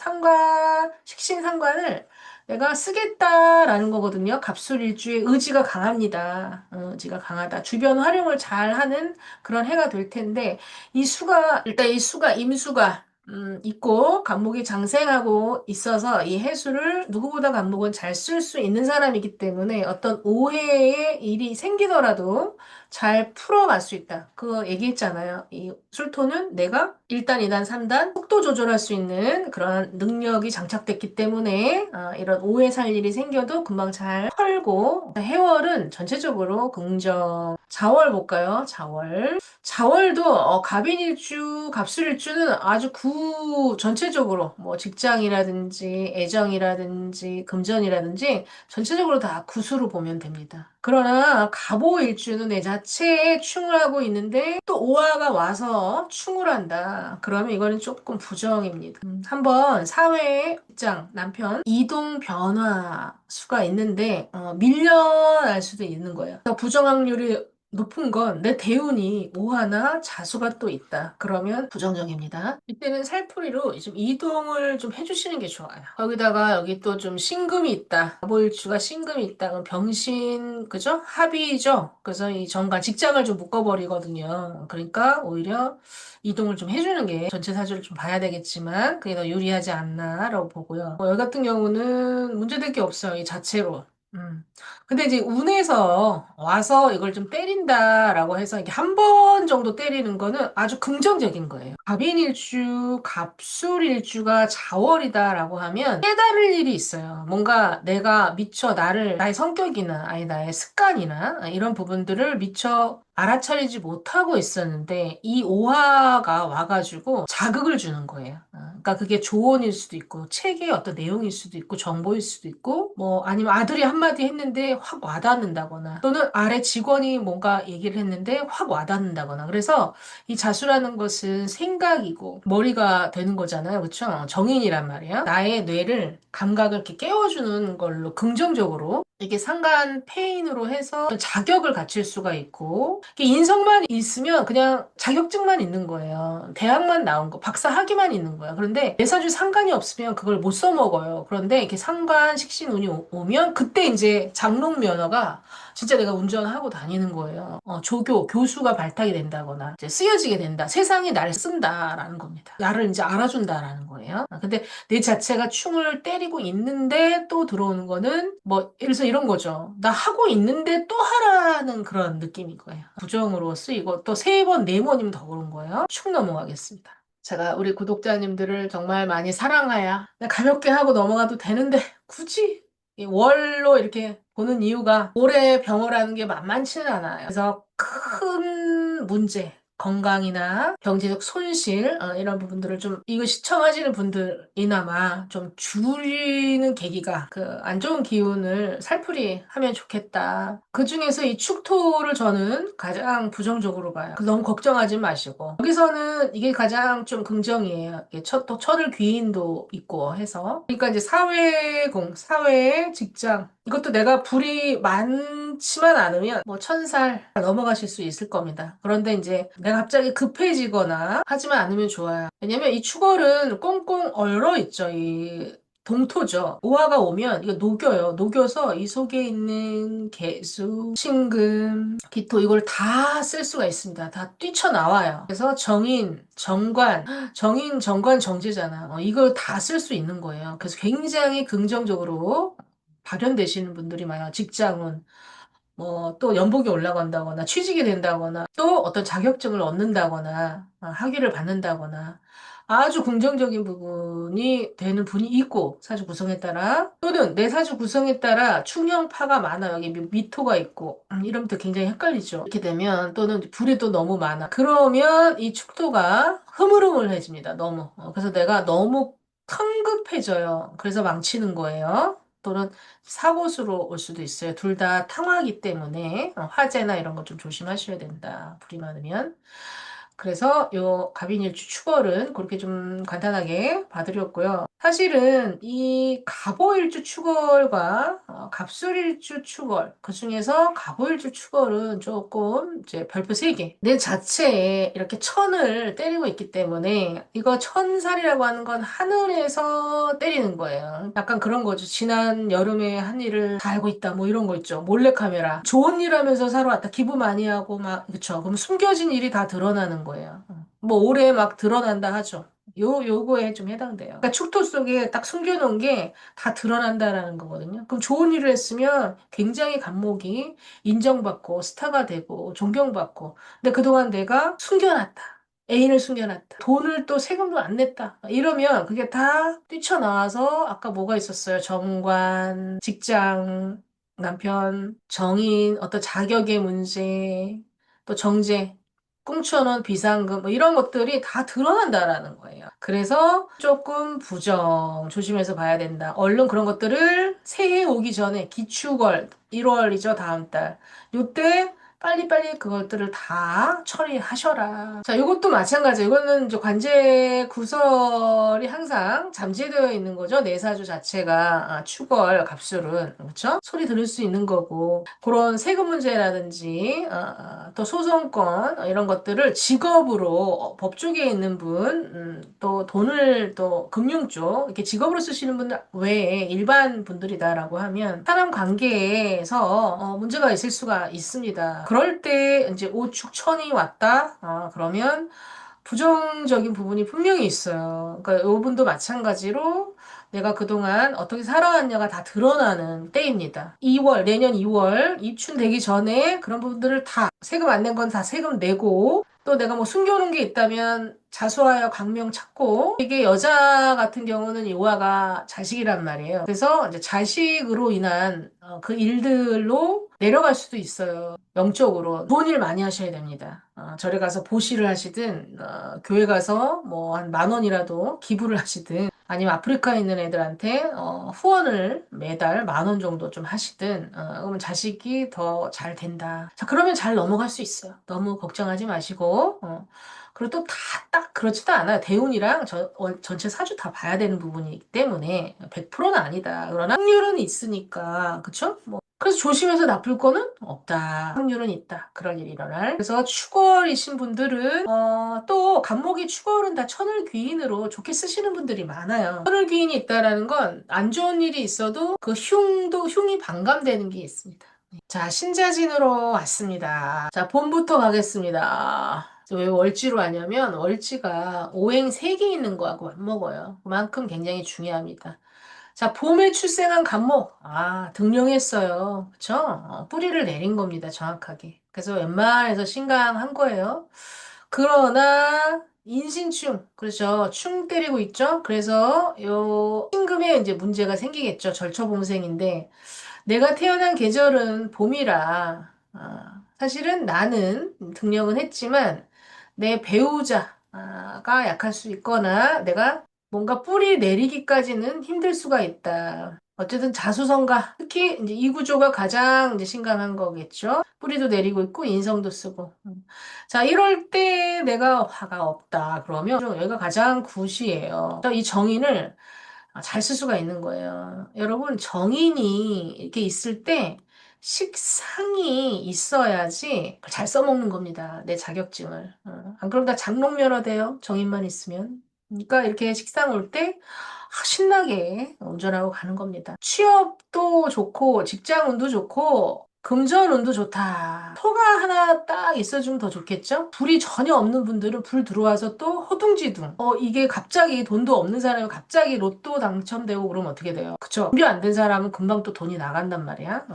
식신상관을 내가 쓰겠다라는 거거든요. 갑술일주의 의지가 강합니다. 의지가 강하다. 주변 활용을 잘 하는 그런 해가 될 텐데, 일단 이 수가, 임수가, 있고, 간목이 장생하고 있어서 이 해수를 누구보다 간목은 잘 쓸 수 있는 사람이기 때문에 어떤 오해의 일이 생기더라도 잘 풀어갈 수 있다. 그거 얘기했잖아요. 이 술토는 내가 1단, 2단, 3단 속도 조절할 수 있는 그런 능력이 장착됐기 때문에 이런 오해 살 일이 생겨도 금방 잘 털고 해월은 전체적으로 긍정. 자월 볼까요? 자월도 갑인일주, 갑술일주는 아주 전체적으로 뭐 직장이라든지 애정이라든지 금전이라든지 전체적으로 다 구수로 보면 됩니다. 그러나 갑오일주는 내 자체에 충을 하고 있는데 또 오화가 와서 충을 한다. 그러면 이거는 조금 부정입니다. 한번 사회에 직장, 남편, 이동 변화 수가 있는데 밀려날 수도 있는 거예요. 더 부정 확률이 높은 건 내 대운이 오화나 자수가 또 있다. 그러면 부정적입니다. 이때는 살풀이로 좀 이동을 좀 해주시는 게 좋아요. 거기다가 여기 또 좀 신금이 있다. 갑오일주가 신금이 있다. 그럼 병신, 그죠? 합이죠. 그래서 이 정관, 직장을 좀 묶어버리거든요. 그러니까 오히려 이동을 좀 해주는 게 전체 사주를 좀 봐야 되겠지만 그게 더 유리하지 않나라고 보고요. 여기 같은 경우는 문제될 게 없어요. 이 자체로. 음. 근데 이제 운에서 와서 이걸 좀 때린다라고 해서 이게 한 번 정도 때리는 거는 아주 긍정적인 거예요. 갑인일주, 갑술일주가 자월이다라고 하면 깨달을 일이 있어요. 뭔가 내가 미처 나의 성격이나 아니 나의 습관이나 이런 부분들을 미처 알아차리지 못하고 있었는데 이 오화가 와가지고 자극을 주는 거예요. 그러니까 그게 조언일 수도 있고 책의 어떤 내용일 수도 있고 정보일 수도 있고 뭐 아니면 아들이 한마디 했는데 확 와닿는다거나 또는 아래 직원이 뭔가 얘기를 했는데 확 와닿는다거나 그래서 이 자수라는 것은 생각이고 머리가 되는 거잖아요. 그렇죠? 정인이란 말이야. 나의 뇌를 감각을 이렇게 깨워주는 걸로 긍정적으로 이게 상관 페인으로 해서 자격을 갖출 수가 있고 이게 인성만 있으면 그냥 자격증만 있는 거예요. 대학만 나온 거, 박사 학위만 있는 거야. 그런데 내사주 상관이 없으면 그걸 못 써먹어요. 그런데 이렇게 상관 식신운이 오면 그때 이제 장롱 면허가 진짜 내가 운전하고 다니는 거예요. 교수가 발탁이 된다거나 이제 쓰여지게 된다. 세상이 나를 쓴다라는 겁니다. 나를 이제 알아준다라는 거예요. 근데 내 자체가 충을 때리고 있는데 또 들어오는 거는 뭐 예를 들어서 이런 거죠. 나 하고 있는데 또 하라는 그런 느낌인 거예요. 부정으로 쓰이고 또 세 번, 네 번이면 더 그런 거예요. 축 넘어가겠습니다. 제가 우리 구독자님들을 정말 많이 사랑하야 그냥 가볍게 하고 넘어가도 되는데 굳이 이 월로 이렇게 보는 이유가 올해 병호라는 게 만만치는 않아요. 그래서 큰 문제, 건강이나 경제적 손실 이런 부분들을 좀 이거 시청하시는 분들이나마 좀 줄이는 계기가 그 안 좋은 기운을 살풀이 하면 좋겠다. 그중에서 이 축토를 저는 가장 부정적으로 봐요. 그래서 너무 걱정하지 마시고 여기서는 이게 가장 좀 긍정이에요. 이게 또 철을 귀인도 있고 해서 그러니까 이제 사회공, 사회, 직장 이것도 내가 불이 많지만 않으면 뭐 1000살 넘어가실 수 있을 겁니다. 그런데 이제 내가 갑자기 급해지거나 하지만 않으면 좋아요. 왜냐면 이 축월은 꽁꽁 얼어 있죠. 이 동토죠. 오화가 오면 이거 녹여요. 녹여서 이 속에 있는 개수, 신금, 기토 이걸 다 쓸 수가 있습니다. 다 뛰쳐나와요. 그래서 정인, 정관, 정인, 정관, 정제잖아. 이걸 다 쓸 수 있는 거예요. 그래서 굉장히 긍정적으로 발현되시는 분들이 많아요. 직장은. 뭐 또 연봉이 올라간다거나 취직이 된다거나 또 어떤 자격증을 얻는다거나 학위를 받는다거나 아주 긍정적인 부분이 되는 분이 있고 사주 구성에 따라 또는 내 사주 구성에 따라 충형파가 많아요. 여기 미토가 있고 이러면 또 굉장히 헷갈리죠. 이렇게 되면 또는 불이 또 너무 많아. 그러면 이 축토가 흐물흐물해집니다. 너무. 그래서 내가 너무 성급해져요. 그래서 망치는 거예요. 또는 사고수로 올 수도 있어요. 둘 다 탕화기 때문에 화재나 이런 거 좀 조심하셔야 된다. 불이 많으면. 그래서 요 갑인일주 축월은 그렇게 좀 간단하게 봐드렸고요. 사실은 이 갑오일주 축월과 갑술일주 축월 그 중에서 갑오일주 축월은 조금 이제 별표 3개 내 자체에 이렇게 천을 때리고 있기 때문에 이거 천살이라고 하는 건 하늘에서 때리는 거예요. 약간 그런 거죠. 지난 여름에 한 일을 다 알고 있다 뭐 이런 거 있죠. 몰래카메라 좋은 일 하면서 살아왔다 기부 많이 하고 막 그쵸. 그럼 숨겨진 일이 다 드러나는 거예요. 뭐 올해 막 드러난다 하죠. 요거에 좀 해당돼요. 그러니까 축토 속에 딱 숨겨놓은 게 다 드러난다라는 거거든요. 그럼 좋은 일을 했으면 굉장히 간목이 인정받고 스타가 되고 존경받고. 근데 그동안 내가 숨겨놨다. 애인을 숨겨놨다. 돈을 또 세금도 안 냈다. 이러면 그게 다 뛰쳐나와서 아까 뭐가 있었어요? 정관, 직장, 남편, 정인, 어떤 자격의 문제, 또 정제. 꿈천원, 비상금 뭐 이런 것들이 다 드러난다라는 거예요. 그래서 조금 부정 조심해서 봐야 된다. 얼른 그런 것들을 새해 오기 전에 기축월 1월이죠, 다음 달. 요때 빨리빨리 그것들을 다 처리하셔라. 자, 이것도 마찬가지. 이거는 이제 관제 구설이 항상 잠재되어 있는 거죠. 내사주 자체가 축월 갑술은 그렇죠? 소리 들을 수 있는 거고 그런 세금 문제라든지 또 소송권 이런 것들을 직업으로 법조계에 있는 분, 또 돈을 또 금융 쪽 이렇게 직업으로 쓰시는 분들 외에 일반 분들이다라고 하면 사람 관계에서 문제가 있을 수가 있습니다. 그럴 때 이제 오축천이 왔다. 그러면 부정적인 부분이 분명히 있어요. 그러니까 이분도 마찬가지로 내가 그동안 어떻게 살아왔냐가 다 드러나는 때입니다. 2월, 내년 2월 입춘되기 전에 그런 부분들을 다 세금 안 낸 건 다 세금 내고 또 내가 뭐 숨겨놓은 게 있다면 자수하여 강명 찾고 이게 여자 같은 경우는 요아가 자식이란 말이에요. 그래서 이제 자식으로 인한 그 일들로 내려갈 수도 있어요. 영적으로 좋은 일 많이 하셔야 됩니다. 절에 가서 보시를 하시든 교회 가서 뭐 한 10,000원이라도 기부를 하시든 아니면 아프리카에 있는 애들한테 후원을 매달 10,000원 정도 좀 하시든 그러면 자식이 더 잘 된다. 자, 그러면 잘 넘어갈 수 있어요. 너무 걱정하지 마시고 그리고 또 다 딱 그렇지도 않아요. 대운이랑 전체 사주 다 봐야 되는 부분이기 때문에 100%는 아니다. 그러나 확률은 있으니까 그쵸? 뭐 그래서 조심해서 나쁠 거는 없다. 확률은 있다. 그런 일이 일어날. 그래서 축월이신 분들은 또 간목이 축월은 다 천을귀인으로 좋게 쓰시는 분들이 많아요. 천을귀인이 있다라는 건 안 좋은 일이 있어도 그 흉이 반감되는 게 있습니다. 자, 신자진으로 왔습니다. 자, 봄부터 가겠습니다. 왜 월지로 하냐면 월지가 오행 3개 있는 거하고 안 먹어요. 그만큼 굉장히 중요합니다. 자, 봄에 출생한 간목. 등령했어요. 그쵸? 뿌리를 내린 겁니다. 정확하게. 그래서 웬만해서 신강한 거예요. 그러나, 인신충. 그렇죠. 충 때리고 있죠? 그래서, 요, 신금에 이제 문제가 생기겠죠. 절처봉생인데, 내가 태어난 계절은 봄이라, 사실은 나는 등력은 했지만, 내 배우자가 약할 수 있거나, 내가 뭔가 뿌리 내리기까지는 힘들 수가 있다. 어쨌든 자수성가, 특히 이제 이 구조가 가장 이제 심각한 거겠죠. 뿌리도 내리고 있고 인성도 쓰고. 자, 이럴 때 내가 화가 없다. 그러면 여기가 가장 굿이에요. 이 정인을 잘 쓸 수가 있는 거예요. 여러분, 정인이 이렇게 있을 때 식상이 있어야지 잘 써먹는 겁니다. 내 자격증을. 안 그러면 다 장롱면허 돼요. 정인만 있으면. 그러니까 이렇게 식상 올 때 신나게 운전하고 가는 겁니다. 취업도 좋고 직장 운도 좋고 금전운도 좋다. 토가 하나 딱 있어주면 더 좋겠죠? 불이 전혀 없는 분들은 불 들어와서 또 허둥지둥. 이게 갑자기 돈도 없는 사람이 갑자기 로또 당첨되고 그러면 어떻게 돼요? 그쵸? 준비 안 된 사람은 금방 또 돈이 나간단 말이야.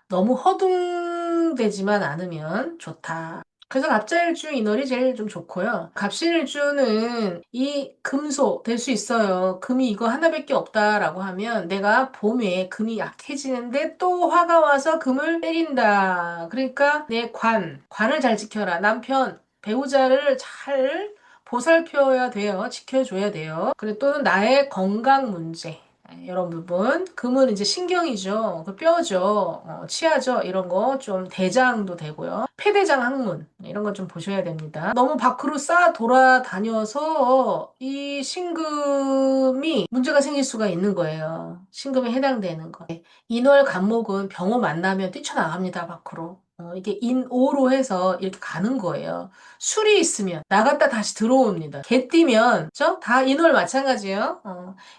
너무 허둥대지만 않으면 좋다. 그래서 갑자일주 인월이 제일 좀 좋고요. 갑신일주는 이 금소 될 수 있어요. 금이 이거 하나밖에 없다라고 하면 내가 봄에 금이 약해지는데 또 화가 와서 금을 때린다. 그러니까 내 관을 잘 지켜라. 남편, 배우자를 잘 보살펴야 돼요. 지켜줘야 돼요. 그리고 또는 나의 건강 문제. 이런 부분. 금은 이제 신경이죠. 그 뼈죠. 치아죠. 이런 거 좀 대장도 되고요. 폐대장 항문. 이런 거 좀 보셔야 됩니다. 너무 밖으로 쌓아 돌아다녀서 이 신금이 문제가 생길 수가 있는 거예요. 신금에 해당되는 거. 인월 간목은 병호 만나면 뛰쳐나갑니다. 밖으로. 이게 인오로 해서 이렇게 가는 거예요. 술이 있으면 나갔다 다시 들어옵니다. 개 뛰면, 그죠? 다 인월 마찬가지예요.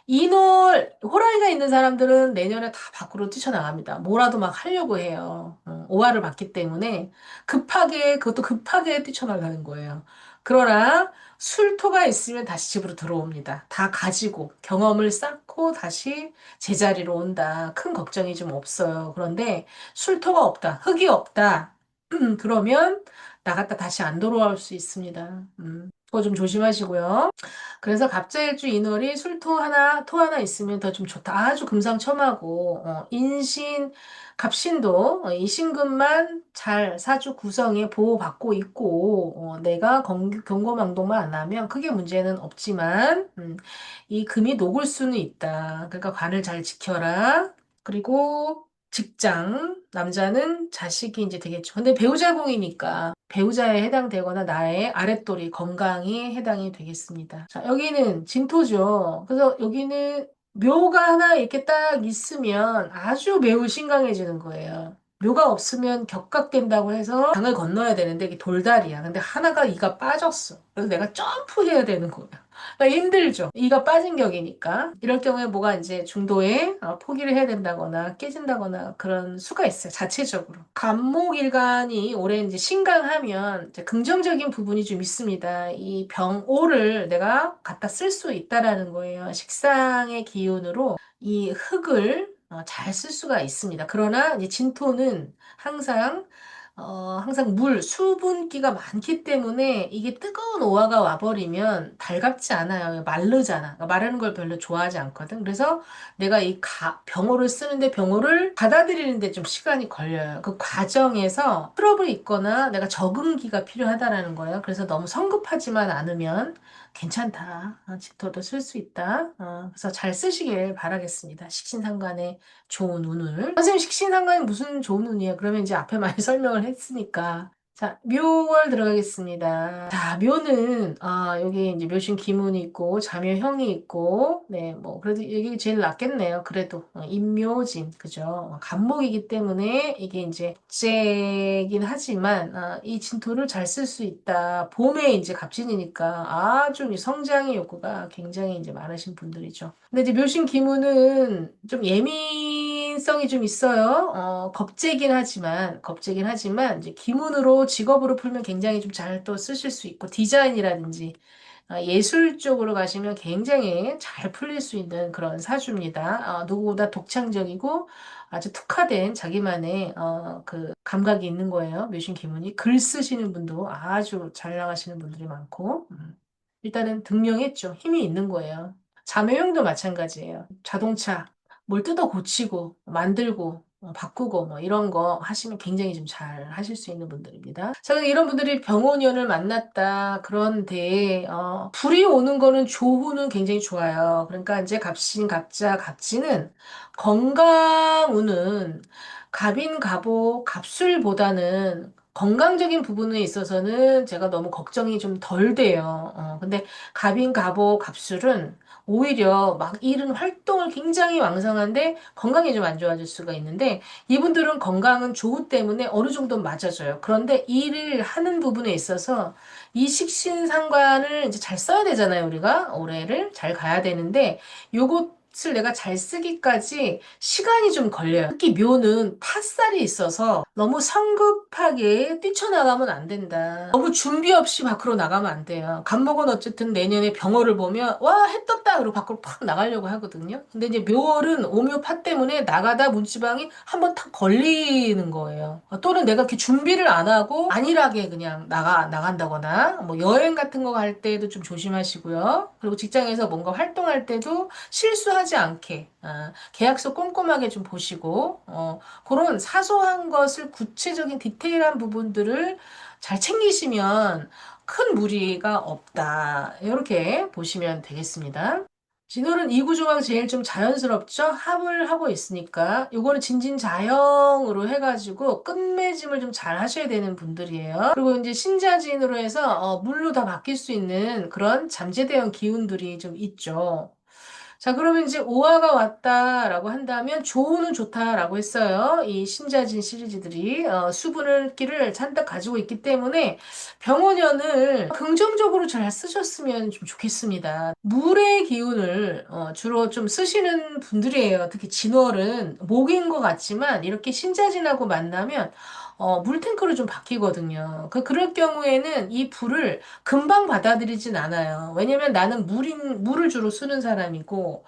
인월, 호랑이가 있는 사람들은 내년에 다 밖으로 뛰쳐나갑니다. 뭐라도 막 하려고 해요. 오화를 받기 때문에 급하게, 그것도 급하게 뛰쳐나가는 거예요. 그러나 술토가 있으면 다시 집으로 들어옵니다. 다 가지고 경험을 쌓고 다시 제자리로 온다. 큰 걱정이 좀 없어요. 그런데 술토가 없다. 흙이 없다. 그러면 나갔다 다시 안 돌아올 수 있습니다. 그거 좀 조심하시고요. 그래서 갑자일주 인월이 토 하나 있으면 더 좀 좋다. 아주 금상첨화고, 갑신도, 이 신금만 잘 사주 구성에 보호받고 있고, 내가 경고망동만 안 하면 크게 문제는 없지만, 이 금이 녹을 수는 있다. 그러니까 관을 잘 지켜라. 그리고 직장, 남자는 자식이 이제 되겠죠. 근데 배우자궁이니까 배우자에 해당되거나 나의 아랫돌이 건강이 해당이 되겠습니다. 자, 여기는 진토죠. 그래서 여기는 묘가 하나 이렇게 딱 있으면 아주 매우 신강해지는 거예요. 묘가 없으면 격각된다고 해서 강을 건너야 되는데 이게 돌다리야. 근데 하나가 이가 빠졌어. 그래서 내가 점프해야 되는 거야. 그러니까 힘들죠. 이가 빠진 격이니까. 이럴 경우에 뭐가 이제 중도에 포기를 해야 된다거나 깨진다거나 그런 수가 있어요. 자체적으로. 간목일간이 올해 이제 신강하면 이제 긍정적인 부분이 좀 있습니다. 이 병오를 내가 갖다 쓸 수 있다라는 거예요. 식상의 기운으로 이 흙을 잘 쓸 수가 있습니다. 그러나 이제 진토는 항상 수분기가 많기 때문에 이게 뜨거운 오화가 와버리면 달갑지 않아요. 마르잖아. 그러니까 마르는 걸 별로 좋아하지 않거든. 그래서 내가 병호를 쓰는데 병호를 받아들이는데 좀 시간이 걸려요. 그 과정에서 트러블이 있거나 내가 적응기가 필요하다라는 거예요. 그래서 너무 성급하지만 않으면 괜찮다. 짙어도 쓸 수 있다. 그래서 잘 쓰시길 바라겠습니다. 식신상관의 좋은 운을. 선생님, 식신상관이 무슨 좋은 운이에요? 그러면 이제 앞에 많이 설명을 했으니까. 자, 묘월 들어가겠습니다. 자, 묘는, 여기 이제 묘신 기문이 있고, 자묘형이 있고, 네, 뭐, 그래도 이게 제일 낫겠네요. 그래도. 임묘진, 그죠? 간목이기 때문에 이게 이제 째긴 하지만, 이 진토를 잘 쓸 수 있다. 봄에 이제 갑진이니까 아주 성장의 욕구가 굉장히 이제 많으신 분들이죠. 근데 이제 묘신 기문은 좀 예민성이 좀 있어요. 겁재긴 하지만, 이제 기문으로 직업으로 풀면 굉장히 좀 잘 또 쓰실 수 있고, 디자인이라든지, 예술 쪽으로 가시면 굉장히 잘 풀릴 수 있는 그런 사주입니다. 누구보다 독창적이고 아주 특화된 자기만의 그 감각이 있는 거예요. 묘신 기문이. 글 쓰시는 분도 아주 잘 나가시는 분들이 많고, 일단은 등령했죠. 힘이 있는 거예요. 자매형도 마찬가지예요. 자동차 뭘 뜯어 고치고 만들고 바꾸고 뭐 이런 거 하시면 굉장히 좀 잘 하실 수 있는 분들입니다. 자, 그럼 이런 분들이 병원연을 만났다. 그런데 불이 오는 거는 조후는 굉장히 좋아요. 그러니까 이제 갑신, 갑자, 갑진은 건강운은 갑인, 갑오, 갑술보다는 건강적인 부분에 있어서는 제가 너무 걱정이 좀 덜 돼요. 근데 갑인, 갑오, 갑술은 오히려 막 일은 활동을 굉장히 왕성한데 건강이 좀 안 좋아질 수가 있는데 이분들은 건강은 조후 때문에 어느 정도 맞아져요. 그런데 일을 하는 부분에 있어서 이 식신상관을 이제 잘 써야 되잖아요. 우리가 올해를 잘 가야 되는데 요것을 내가 잘 쓰기까지 시간이 좀 걸려요. 특히 묘는 팥살이 있어서 너무 성급하게 뛰쳐나가면 안 된다. 너무 준비 없이 밖으로 나가면 안 돼요. 간목은 어쨌든 내년에 병월을 보면 와, 해 떴다. 그러고 밖으로 팍 나가려고 하거든요. 근데 이제 묘월은 오묘파 때문에 나가다 문지방이 한번 탁 걸리는 거예요. 또는 내가 이렇게 준비를 안 하고 안일하게 그냥 나간다거나 뭐 여행 같은 거 갈 때도 좀 조심하시고요. 그리고 직장에서 뭔가 활동할 때도 실수하지 않게 계약서 꼼꼼하게 좀 보시고 그런 사소한 것을 구체적인 디테일한 부분들을 잘 챙기시면 큰 무리가 없다. 이렇게 보시면 되겠습니다. 진월은 이구조가 제일 좀 자연스럽죠? 합을 하고 있으니까. 요거는 진진자형으로 해가지고 끝맺음을 좀 잘 하셔야 되는 분들이에요. 그리고 이제 신자진으로 해서 물로 다 바뀔 수 있는 그런 잠재대형 기운들이 좀 있죠. 자, 그러면 이제 오화가 왔다라고 한다면 조우는 좋다라고 했어요. 이 신자진 시리즈들이 수분을 잔뜩 가지고 있기 때문에 병원연을 긍정적으로 잘 쓰셨으면 좀 좋겠습니다. 물의 기운을 주로 좀 쓰시는 분들이에요. 특히 진월은 목인 것 같지만 이렇게 신자진하고 만나면 물탱크로 좀 바뀌거든요. 그럴 경우에는 이 불을 금방 받아들이진 않아요. 왜냐면 나는 물을 주로 쓰는 사람이고,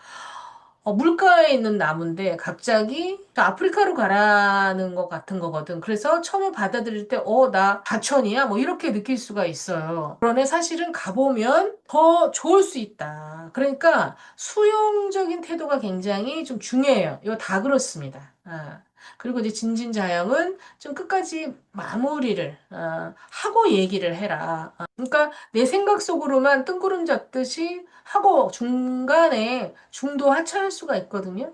물가에 있는 나무인데 갑자기 아프리카로 가라는 것 같은 거거든. 그래서 처음에 받아들일 때, 나 가천이야? 뭐 이렇게 느낄 수가 있어요. 그러네 사실은 가보면 더 좋을 수 있다. 그러니까 수용적인 태도가 굉장히 좀 중요해요. 이거 다 그렇습니다. 그리고 이제 진진자영은 좀 끝까지 마무리를 하고 얘기를 해라. 그러니까 내 생각 속으로만 뜬구름 잡듯이 하고 중간에 중도 하차할 수가 있거든요.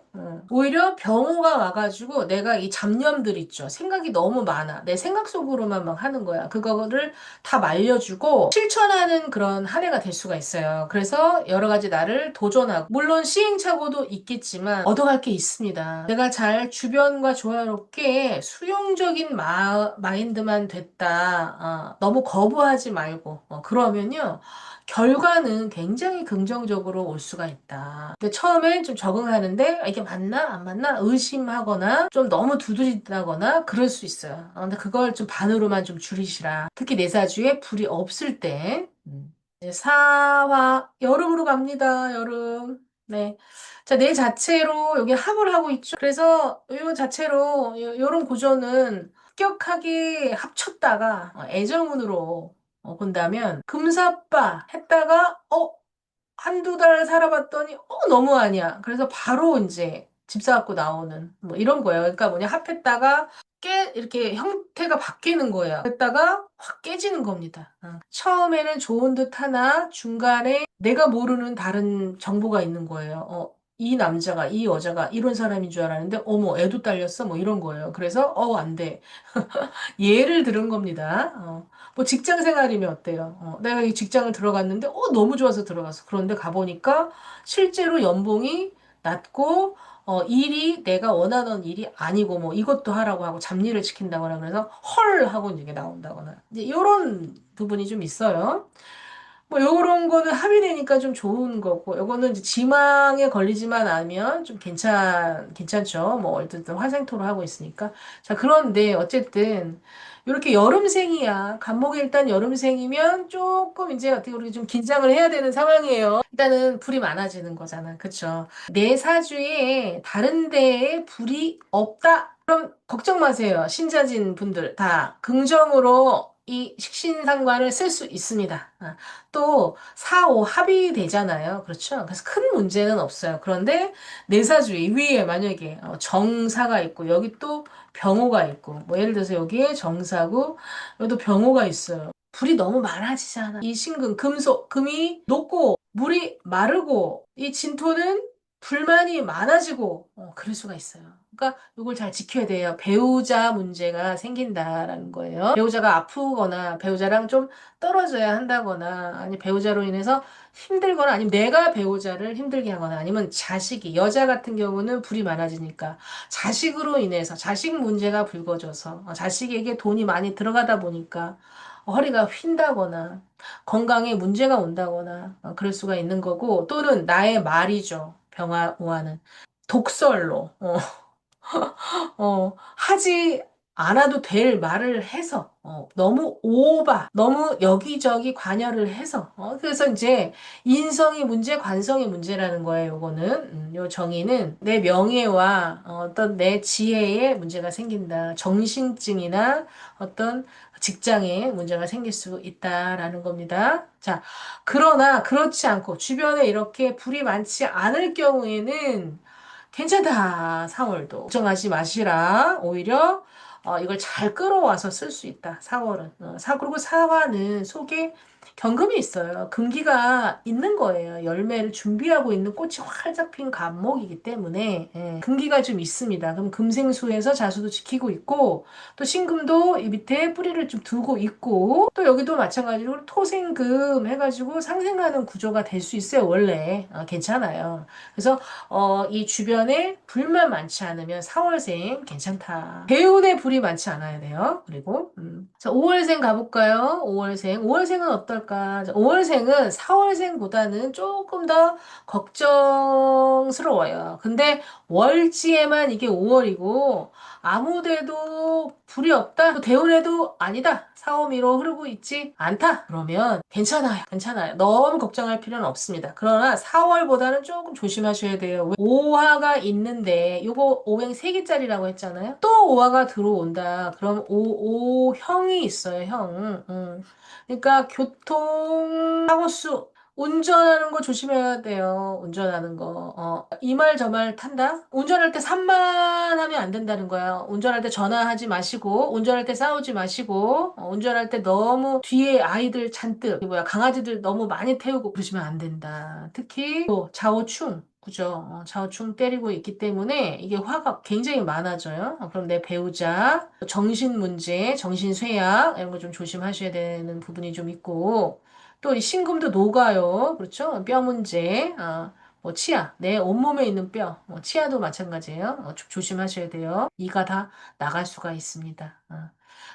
오히려 병호가 와가지고 내가 이 잡념들 있죠. 생각이 너무 많아. 내 생각 속으로만 막 하는 거야. 그거를 다 말려주고 실천하는 그런 한 해가 될 수가 있어요. 그래서 여러 가지 나를 도전하고 물론 시행착오도 있겠지만 얻어갈 게 있습니다. 내가 잘 주변과 조화롭게 수용적인 마인드만 됐다. 너무 거부하지 말고 그러면요. 결과는 굉장히 긍정적으로 올 수가 있다. 근데 처음엔 좀 적응하는데 이게 맞나 안 맞나 의심하거나 좀 너무 두드린다거나 그럴 수 있어요. 근데 그걸 좀 반으로만 좀 줄이시라. 특히 내사주에 불이 없을 때. 이제 사화 여름으로 갑니다. 여름. 네. 자, 내 자체로 여기 합을 하고 있죠. 그래서 이 자체로 이런 구조는 합격하게 합쳤다가 애정운으로 본다면 금사빠 했다가 한두 달 살아봤더니 너무 아니야. 그래서 바로 이제 집 사갖고 나오는 뭐 이런 거예요. 그러니까 뭐냐 합했다가 이렇게 형태가 바뀌는 거예요. 그랬다가 확 깨지는 겁니다. 처음에는 좋은 듯 하나 중간에 내가 모르는 다른 정보가 있는 거예요. 이 남자가 이 여자가 이런 사람인 줄 알았는데 어머 애도 딸렸어 뭐 이런 거예요. 그래서 안 돼. 예를 들은 겁니다. 뭐 직장 생활이면 어때요? 내가 이 직장을 들어갔는데, 너무 좋아서 들어갔어. 그런데 가보니까 실제로 연봉이 낮고, 일이 내가 원하던 일이 아니고, 뭐 이것도 하라고 하고 잡일을 시킨다거나 그래서 헐 하고 이게 나온다거나. 이제 이런 부분이 좀 있어요. 뭐 요런 거는 합의되니까 좀 좋은 거고 요거는 이제 지망에 걸리지만 않으면 좀 괜찮죠. 뭐 어쨌든 화생토로 하고 있으니까. 자, 그런데 어쨌든 이렇게 여름생이야. 간목이 일단 여름생이면 조금 이제 어떻게 우리 좀 긴장을 해야 되는 상황이에요. 일단은 불이 많아지는 거잖아. 그쵸? 내 사주에 다른 데에 불이 없다. 그럼 걱정 마세요. 신자진 분들 다 긍정으로 이 식신상관을 쓸 수 있습니다. 또 4, 5 합의되잖아요. 그렇죠? 그래서 큰 문제는 없어요. 그런데 내사주의 위에 만약에 정사가 있고 여기 또 병호가 있고 뭐 예를 들어서 여기에 정사고 여기도 병호가 있어요. 불이 너무 많아지잖아. 이 신금, 금속, 금이 녹고 물이 마르고 이 진토는 불만이 많아지고 그럴 수가 있어요. 그러니까 이걸 잘 지켜야 돼요. 배우자 문제가 생긴다라는 거예요. 배우자가 아프거나 배우자랑 좀 떨어져야 한다거나 아니 배우자로 인해서 힘들거나 아니면 내가 배우자를 힘들게 하거나 아니면 자식이 여자 같은 경우는 불이 많아지니까 자식으로 인해서 자식 문제가 불거져서 자식에게 돈이 많이 들어가다 보니까 허리가 휜다거나 건강에 문제가 온다거나 그럴 수가 있는 거고 또는 나의 말이죠. 병화 오화는 독설로 하지 않아도 될 말을 해서, 너무 너무 여기저기 관여를 해서, 그래서 이제 인성의 문제, 관성의 문제라는 거예요, 요거는. 요 정의는 내 명예와 어떤 내 지혜에 문제가 생긴다. 정신증이나 어떤 직장에 문제가 생길 수 있다라는 겁니다. 자, 그러나 그렇지 않고 주변에 이렇게 불이 많지 않을 경우에는 괜찮다. 4월도. 걱정하지 마시라. 오히려 이걸 잘 끌어와서 쓸 수 있다. 4월은. 그리고 사화는 속에 경금이 있어요. 금기가 있는 거예요. 열매를 준비하고 있는 꽃이 활짝 핀 감목이기 때문에 금기가 좀 있습니다. 그럼 금생수에서 자수도 지키고 있고 또 신금도 이 밑에 뿌리를 좀 두고 있고 또 여기도 마찬가지로 토생금 해가지고 상생하는 구조가 될 수 있어요. 원래 괜찮아요. 그래서 이 주변에 불만 많지 않으면 4월생 괜찮다. 배운의 불이 많지 않아야 돼요. 그리고 자, 5월생 가볼까요? 5월생. 5월생은 어떨까? 5월생은 4월생보다는 조금 더 걱정스러워요. 근데 월지에만 이게 5월이고 아무데도 불이 없다. 또 대운에도 아니다. 4, 5, 미로 흐르고 있지 않다. 그러면 괜찮아요. 괜찮아요. 너무 걱정할 필요는 없습니다. 그러나 4월보다는 조금 조심하셔야 돼요. 오화가 있는데 요거 오행 3개짜리라고 했잖아요. 또 오화가 들어온다. 그럼 오형이 있어요. 형. 그러니까 교통 사고 수 운전하는 거 조심해야 돼요. 운전하는 거. 이 말 저 말 탄다? 운전할 때 산만하면 안 된다는 거야. 운전할 때 전화하지 마시고, 운전할 때 싸우지 마시고, 운전할 때 너무 뒤에 아이들 잔뜩, 강아지들 너무 많이 태우고 그러시면 안 된다. 특히 또 좌우충. 그죠? 좌우충 때리고 있기 때문에 이게 화가 굉장히 많아져요. 그럼 내 배우자, 정신 문제, 정신 쇠약, 이런 거 좀 조심하셔야 되는 부분이 좀 있고, 또 이 신금도 녹아요. 그렇죠? 뼈 문제, 뭐 치아, 내 온몸에 있는 뼈, 치아도 마찬가지예요. 좀 조심하셔야 돼요. 이가 다 나갈 수가 있습니다.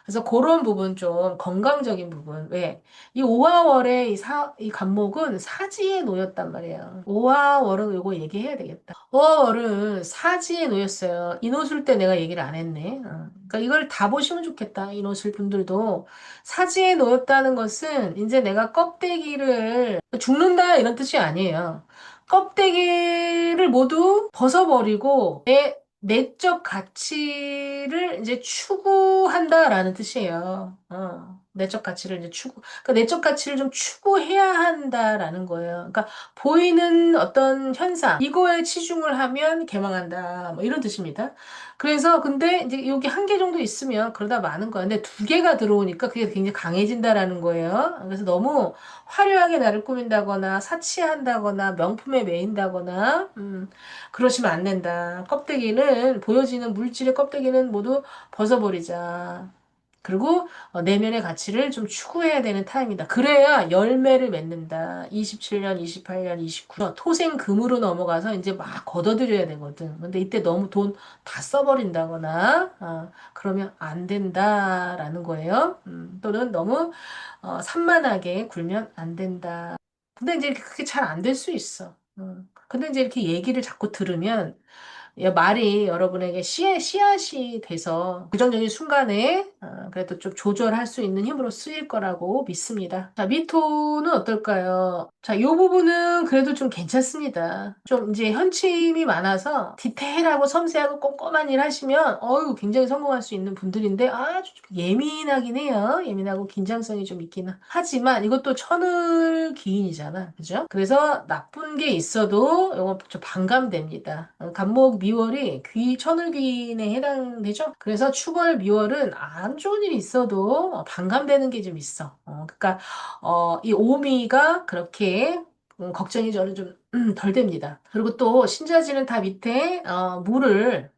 그래서 그런 부분 좀 건강적인 부분. 왜? 이 오화월의 이 간목은 사지에 놓였단 말이에요. 오화월은 이거 얘기해야 되겠다. 오화월은 사지에 놓였어요. 인옷을 때 내가 얘기를 안 했네. 그러니까 이걸 다 보시면 좋겠다. 인옷을 분들도. 사지에 놓였다는 것은 이제 내가 껍데기를 죽는다 이런 뜻이 아니에요. 껍데기를 모두 벗어버리고 내 내적 가치를 이제 추구한다라는 뜻이에요. 내적 가치를 이제 그 내적 가치를 좀 추구해야 한다라는 거예요. 그러니까 보이는 어떤 현상, 이거에 치중을 하면 개망한다. 뭐 이런 뜻입니다. 그래서 근데 이제 여기 한 개 정도 있으면 그러다 많은 거야. 근데 두 개가 들어오니까 그게 굉장히 강해진다라는 거예요. 그래서 너무 화려하게 나를 꾸민다거나 사치한다거나 명품에 매인다거나 그러시면 안 된다. 껍데기는 보여지는 물질의 껍데기는 모두 벗어버리자. 그리고 내면의 가치를 좀 추구해야 되는 타임이다. 그래야 열매를 맺는다. 27년, 28년, 29년 토생금으로 넘어가서 이제 막 걷어들여야 되거든. 근데 이때 너무 돈 다 써버린다거나 그러면 안 된다라는 거예요. 또는 너무 산만하게 굴면 안 된다. 근데 이제 그게 잘 안 될 수 있어. 근데 이제 이렇게 얘기를 자꾸 들으면 말이 여러분에게 씨앗이 돼서 부정적인 순간에 그래도 좀 조절할 수 있는 힘으로 쓰일 거라고 믿습니다. 자, 미토는 어떨까요? 자, 이 부분은 그래도 좀 괜찮습니다. 좀 이제 현침이 많아서 디테일하고 섬세하고 꼼꼼한 일 하시면 굉장히 성공할 수 있는 분들인데 아주 좀 예민하긴 해요. 예민하고 긴장성이 좀 있기는 하지만 이것도 천을 기인이잖아. 그죠? 그래서 나쁜 게 있어도 이거 좀 반감됩니다. 간목 미월이 천을귀인에 해당되죠? 그래서 축월 미월은 안 좋은 일이 있어도 반감되는 게 좀 있어. 그러니까 이 오미가 그렇게 걱정이 저는 좀 덜 됩니다. 그리고 또 신자지는 다 밑에 물을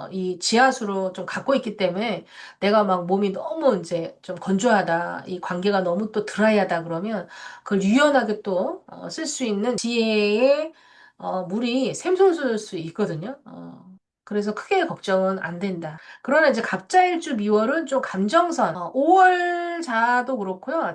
이 지하수로 좀 갖고 있기 때문에 내가 막 몸이 너무 이제 좀 건조하다, 이 관계가 너무 또 드라이하다 그러면 그걸 유연하게 또 쓸 수 있는 지혜의 물이 샘솟을 수 있거든요. 그래서 크게 걱정은 안 된다. 그러나 이제 갑자일주 미월은 좀 감정선, 5월 자도 그렇고요.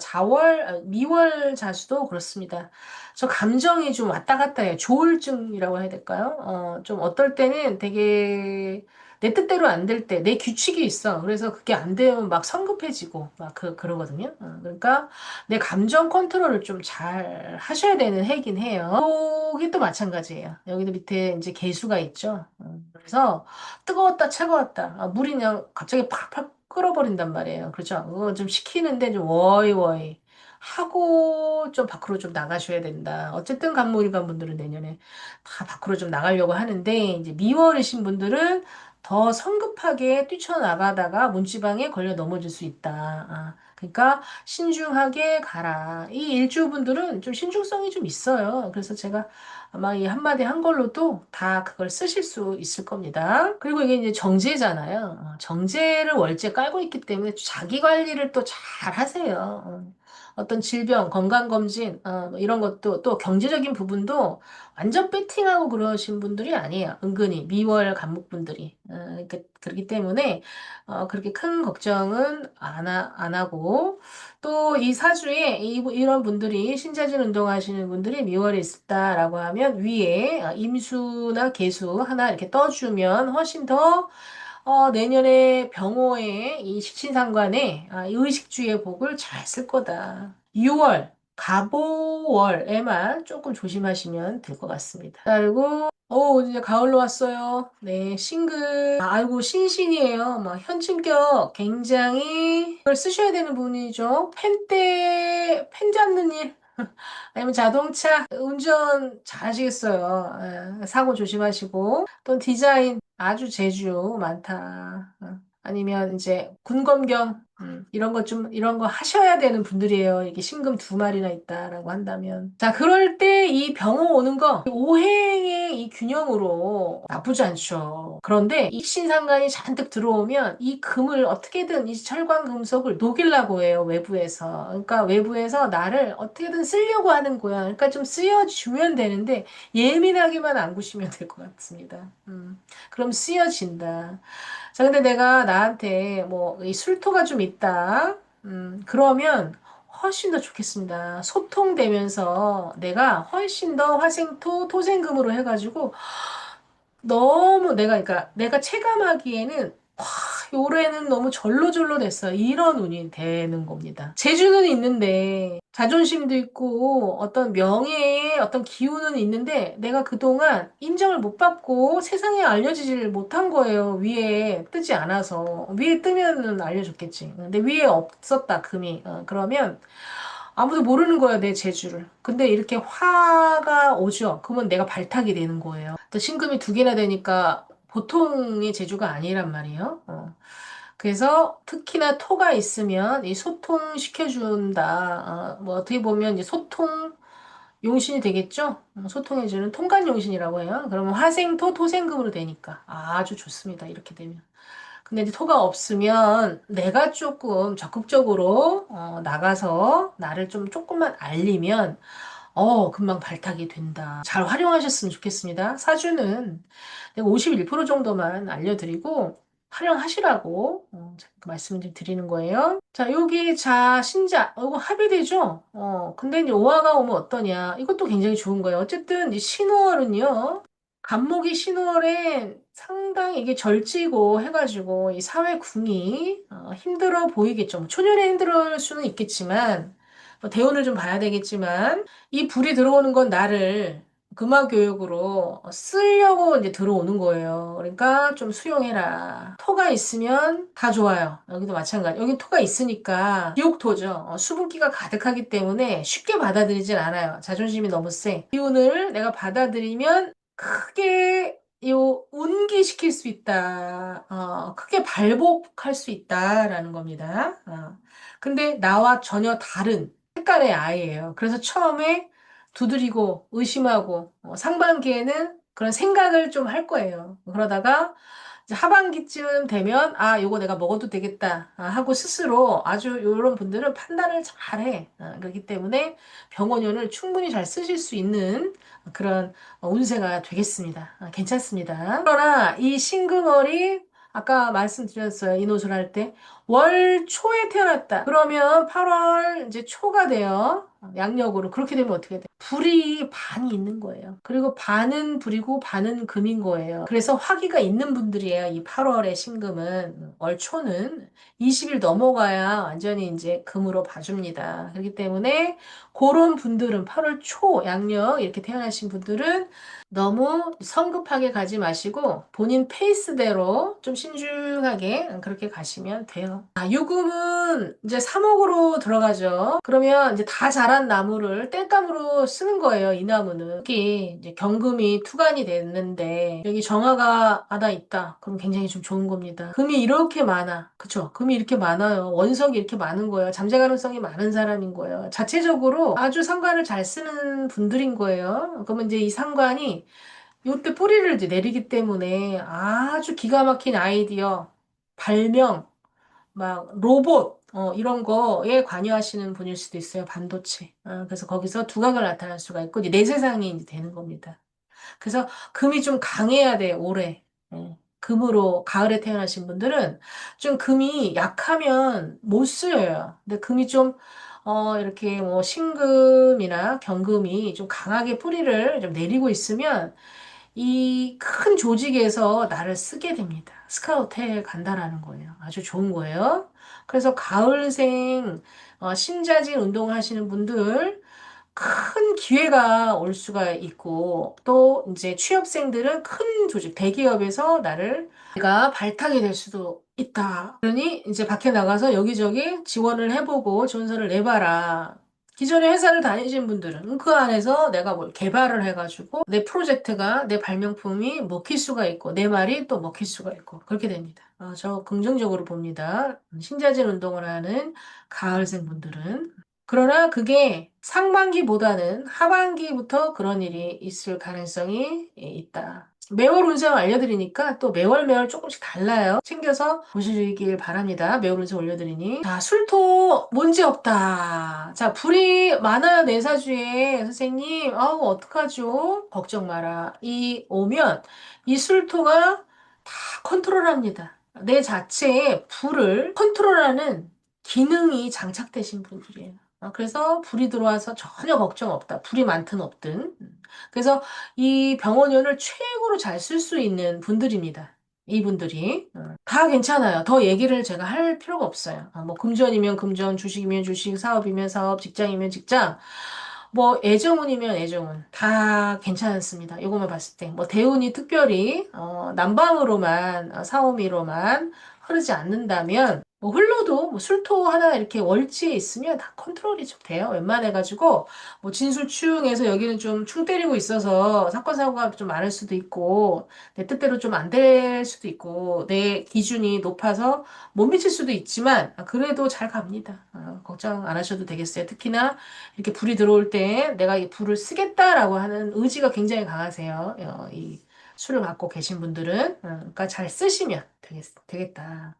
미월 자수도 그렇습니다. 저 감정이 좀 왔다 갔다 해요. 조울증이라고 해야 될까요? 좀 어떨 때는 되게 내 뜻대로 안 될 때, 내 규칙이 있어. 그래서 그게 안 되면 막 성급해지고, 막 그러거든요. 그러니까 내 감정 컨트롤을 좀 잘 하셔야 되는 해긴 해요. 여기 또 마찬가지예요. 여기도 밑에 이제 개수가 있죠. 그래서 뜨거웠다, 차가웠다. 물이 그냥 갑자기 팍팍 끓어버린단 말이에요. 그렇죠? 그거 좀 식히는데 좀 워이워이 하고 좀 밖으로 좀 나가셔야 된다. 어쨌든 간목일간 분들은 내년에 다 밖으로 좀 나가려고 하는데 이제 미월이신 분들은 더 성급하게 뛰쳐나가다가 문지방에 걸려 넘어질 수 있다. 그러니까 신중하게 가라. 이 일주분들은 좀 신중성이 좀 있어요. 그래서 제가 아마 이 한마디 한 걸로도 다 그걸 쓰실 수 있을 겁니다. 그리고 이게 이제 정제잖아요. 정제를 월제 깔고 있기 때문에 자기 관리를 또 잘 하세요. 어떤 질병, 건강검진, 뭐 이런 것도 또 경제적인 부분도 완전 배팅하고 그러신 분들이 아니에요. 은근히 미월 간목분들이. 그렇기 때문에 그렇게 큰 걱정은 안 하고 또 이 사주에 이런 분들이 신자진 운동하시는 분들이 미월에 있다라고 하면 위에 임수나 개수 하나 이렇게 떠주면 훨씬 더 내년에 병호의 이 식신상관에 이 의식주의 복을 잘 쓸 거다. 6월 가보월에만 조금 조심하시면 될 것 같습니다. 그리고 이제 가을로 왔어요. 네, 싱글. 아이고, 신신이에요. 막 현침격 굉장히 그걸 쓰셔야 되는 분이죠. 펜 잡는 일. 아니면 자동차 운전 잘 하시겠어요. 사고 조심하시고. 또 디자인 아주 재주 많다. 아니면 이제 군검경 이런 거 하셔야 되는 분들이에요. 이게 신금 두 마리나 있다라고 한다면. 자, 그럴 때 이 병호 오는 거 오행의 이 균형으로 나쁘지 않죠. 그런데 이 신상관이 잔뜩 들어오면 이 금을 어떻게든 이 철관 금속을 녹이려고 해요. 외부에서. 그러니까 외부에서 나를 어떻게든 쓰려고 하는 거야. 그러니까 좀 쓰여주면 되는데 예민하게만 안 구시면 될 것 같습니다. 그럼 쓰여진다. 자, 근데 내가 나한테 뭐, 이 술토가 좀 있다. 그러면 훨씬 더 좋겠습니다. 소통되면서 내가 훨씬 더 화생토, 토생금으로 해가지고 너무 그러니까 내가 체감하기에는 올해는 너무 절로절로 됐어. 이런 운이 되는 겁니다. 재주는 있는데, 자존심도 있고, 어떤 명예의 어떤 기운은 있는데, 내가 그동안 인정을 못 받고 세상에 알려지질 못한 거예요. 위에 뜨지 않아서. 위에 뜨면은 알려줬겠지. 근데 위에 없었다, 금이. 그러면 아무도 모르는 거야, 내 재주를. 근데 이렇게 화가 오죠. 그러면 내가 발탁이 되는 거예요. 또 신금이 두 개나 되니까 보통의 재주가 아니란 말이에요. 그래서 특히나 토가 있으면 이 소통시켜준다. 뭐 어떻게 보면 이제 소통 용신이 되겠죠? 소통해주는 통간용신이라고 해요. 그러면 화생토, 토생금으로 되니까 아주 좋습니다. 이렇게 되면. 근데 이제 토가 없으면 내가 조금 적극적으로 나가서 나를 좀 조금만 알리면 금방 발탁이 된다. 잘 활용하셨으면 좋겠습니다. 사주는 내가 51% 정도만 알려드리고 활용하시라고 그 말씀을 좀 드리는 거예요. 자, 여기 자, 신자, 이거 합의되죠? 근데 이제 오화가 오면 어떠냐? 이것도 굉장히 좋은 거예요. 어쨌든 이 신월은요. 간목이 신월엔 상당히 이게 절지고 해가지고 이 사회 궁이 힘들어 보이겠죠. 뭐 초년에 힘들 수는 있겠지만 대운을 좀 봐야 되겠지만 이 불이 들어오는 건 나를 금화 교육으로 쓰려고 이제 들어오는 거예요. 그러니까 좀 수용해라. 토가 있으면 다 좋아요. 여기도 마찬가지. 여기 토가 있으니까 기옥토죠. 수분기가 가득하기 때문에 쉽게 받아들이진 않아요. 자존심이 너무 세. 기운을 내가 받아들이면 크게 운기시킬 수 있다. 크게 발복할 수 있다라는 겁니다. 근데 나와 전혀 다른 색깔의 아이예요. 그래서 처음에 두드리고 의심하고 상반기에는 그런 생각을 좀 할 거예요. 그러다가 이제 하반기쯤 되면 요거 내가 먹어도 되겠다 하고 스스로 아주 이런 분들은 판단을 잘해. 그렇기 때문에 병원연을 충분히 잘 쓰실 수 있는 그런 운세가 되겠습니다. 괜찮습니다. 그러나 이 신금월이 아까 말씀드렸어요. 인호술 할 때. 월 초에 태어났다. 그러면 8월 이제 초가 돼요. 양력으로. 그렇게 되면 어떻게 돼? 불이 반이 있는 거예요. 그리고 반은 불이고 반은 금인 거예요. 그래서 화기가 있는 분들이에요. 이 8월의 신금은. 월 초는 20일 넘어가야 완전히 이제 금으로 봐줍니다. 그렇기 때문에 그런 분들은 8월 초 양력 이렇게 태어나신 분들은 너무 성급하게 가지 마시고 본인 페이스대로 좀 신중하게 그렇게 가시면 돼요. 유금은 이제 3억으로 들어가죠. 그러면 이제 다 자란 나무를 땔감으로 쓰는 거예요. 이 나무는. 여기 이제 경금이 투간이 됐는데 여기 정화가 하나 있다. 그럼 굉장히 좀 좋은 겁니다. 금이 이렇게 많아. 그쵸? 금이 이렇게 많아요. 원석이 이렇게 많은 거예요. 잠재 가능성이 많은 사람인 거예요. 자체적으로 아주 상관을 잘 쓰는 분들인 거예요. 그러면 이제 이 상관이 요때 뿌리를 이제 내리기 때문에 아주 기가 막힌 아이디어, 발명, 막 로봇 이런 거에 관여하시는 분일 수도 있어요. 반도체. 그래서 거기서 두각을 나타낼 수가 있고 이제 내 세상이 이제 되는 겁니다. 그래서 금이 좀 강해야 돼, 올해. 금으로 가을에 태어나신 분들은 좀 금이 약하면 못 쓰여요. 근데 금이 좀 이렇게 뭐 신금이나 경금이 좀 강하게 뿌리를 좀 내리고 있으면 이 큰 조직에서 나를 쓰게 됩니다. 스카우트에 간다라는 거예요. 아주 좋은 거예요. 그래서 가을생 신자진 운동하시는 분들 큰 기회가 올 수가 있고 또 이제 취업생들은 큰 조직 대기업에서 나를 내가 발탁이 될 수도 있다. 그러니 이제 밖에 나가서 여기저기 지원을 해보고 전서를 내봐라. 기존에 회사를 다니신 분들은 그 안에서 내가 뭘 개발을 해가지고 내 프로젝트가 내 발명품이 먹힐 수가 있고 내 말이 또 먹힐 수가 있고 그렇게 됩니다. 저 긍정적으로 봅니다. 신자진 운동을 하는 가을생 분들은. 그러나 그게 상반기보다는 하반기부터 그런 일이 있을 가능성이 있다. 매월 운세 알려드리니까 또 매월 매월 조금씩 달라요. 챙겨서 보시길 바랍니다. 매월 운세 올려드리니. 자, 술토 문제 없다. 자, 불이 많아요. 내사주에. 선생님, 아우, 어떡하죠? 걱정 마라. 이 오면 이 술토가 다 컨트롤합니다. 내 자체에 불을 컨트롤하는 기능이 장착되신 분들이에요. 그래서 불이 들어와서 전혀 걱정 없다. 불이 많든 없든. 그래서 이 병원연을 최고로 잘 쓸 수 있는 분들입니다. 이분들이. 다 괜찮아요. 더 얘기를 제가 할 필요가 없어요. 뭐 금전이면 금전, 주식이면 주식, 사업이면 사업, 직장이면 직장. 뭐 애정운이면 애정운 다 괜찮습니다. 요것만 봤을 때. 뭐 대운이 특별히 남방으로만 사오미로만 흐르지 않는다면 뭐 흘러도 뭐 술토 하나 이렇게 월지에 있으면 다 컨트롤이 좀 돼요. 웬만해가지고 뭐 진술충에서 여기는 좀 충 때리고 있어서 사건 사고가 좀 많을 수도 있고 내 뜻대로 좀 안 될 수도 있고 내 기준이 높아서 못 미칠 수도 있지만 그래도 잘 갑니다. 걱정 안 하셔도 되겠어요. 특히나 이렇게 불이 들어올 때 내가 이 불을 쓰겠다라고 하는 의지가 굉장히 강하세요. 이 술을 갖고 계신 분들은 그러니까 잘 쓰시면 되겠다.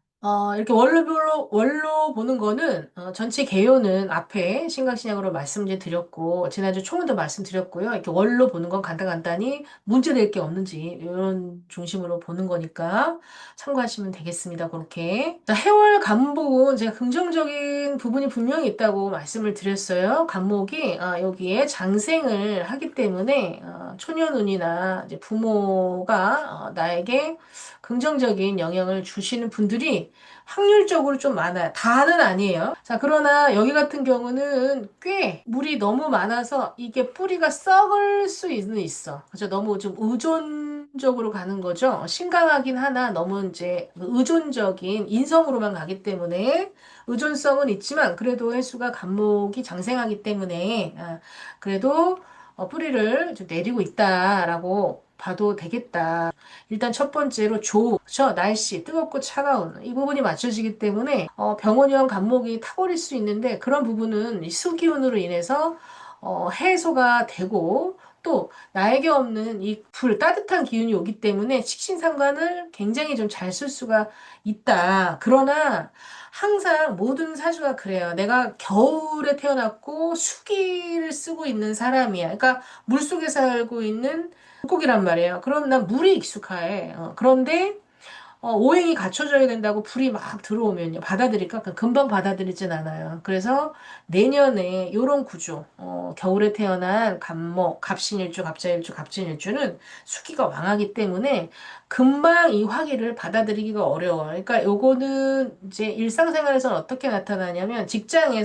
이렇게 월로 보는 거는, 전체 개요는 앞에 신강신약으로 말씀드렸고, 지난주 초문도 말씀드렸고요. 이렇게 월로 보는 건 간단히 문제될 게 없는지, 이런 중심으로 보는 거니까 참고하시면 되겠습니다. 그렇게. 자, 해월 간목은 제가 긍정적인 부분이 분명히 있다고 말씀을 드렸어요. 간목이, 여기에 장생을 하기 때문에, 초년운이나 이제 부모가, 나에게 긍정적인 영향을 주시는 분들이 확률적으로 좀 많아요. 다는 아니에요. 자, 그러나 여기 같은 경우는 꽤 물이 너무 많아서 이게 뿌리가 썩을 수는 있어. 그죠? 너무 좀 의존적으로 가는 거죠. 신강하긴 하나 너무 이제 의존적인 인성으로만 가기 때문에 의존성은 있지만 그래도 해수가 간목이 장생하기 때문에 그래도 뿌리를 좀 내리고 있다라고 봐도 되겠다. 일단 첫 번째로 그쵸? 날씨, 뜨겁고 차가운 이 부분이 맞춰지기 때문에 병원형 간목이 타버릴 수 있는데 그런 부분은 이 수기운으로 인해서 해소가 되고 또 나에게 없는 이 따뜻한 기운이 오기 때문에 식신상관을 굉장히 좀 잘 쓸 수가 있다. 그러나 항상 모든 사주가 그래요. 내가 겨울에 태어났고 수기를 쓰고 있는 사람이야. 그러니까 물속에 살고 있는 물고기란 말이에요. 그럼 난 물이 익숙해. 그런데 오행이 갖춰져야 된다고 불이 막 들어오면요. 받아들일까? 금방 받아들이진 않아요. 그래서 내년에 요런 구조, 겨울에 태어난 갑목, 갑신일주, 갑자일주, 갑진일주는 수기가 왕하기 때문에 금방 이 화기를 받아들이기가 어려워요. 그러니까 요거는 이제 일상생활에서는 어떻게 나타나냐면 직장이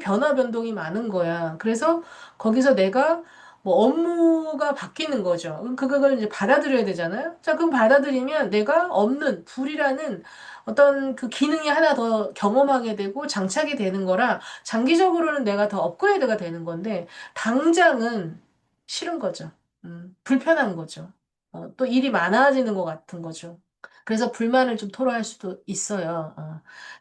변화 변동이 많은 거야. 그래서 거기서 내가 뭐 업무가 바뀌는 거죠. 그걸 이제 받아들여야 되잖아요. 자, 그럼 받아들이면 내가 없는 불이라는 어떤 그 기능이 하나 더 경험하게 되고 장착이 되는 거라 장기적으로는 내가 더 업그레이드가 되는 건데 당장은 싫은 거죠. 불편한 거죠. 또 일이 많아지는 것 같은 거죠. 그래서 불만을 좀 토로할 수도 있어요.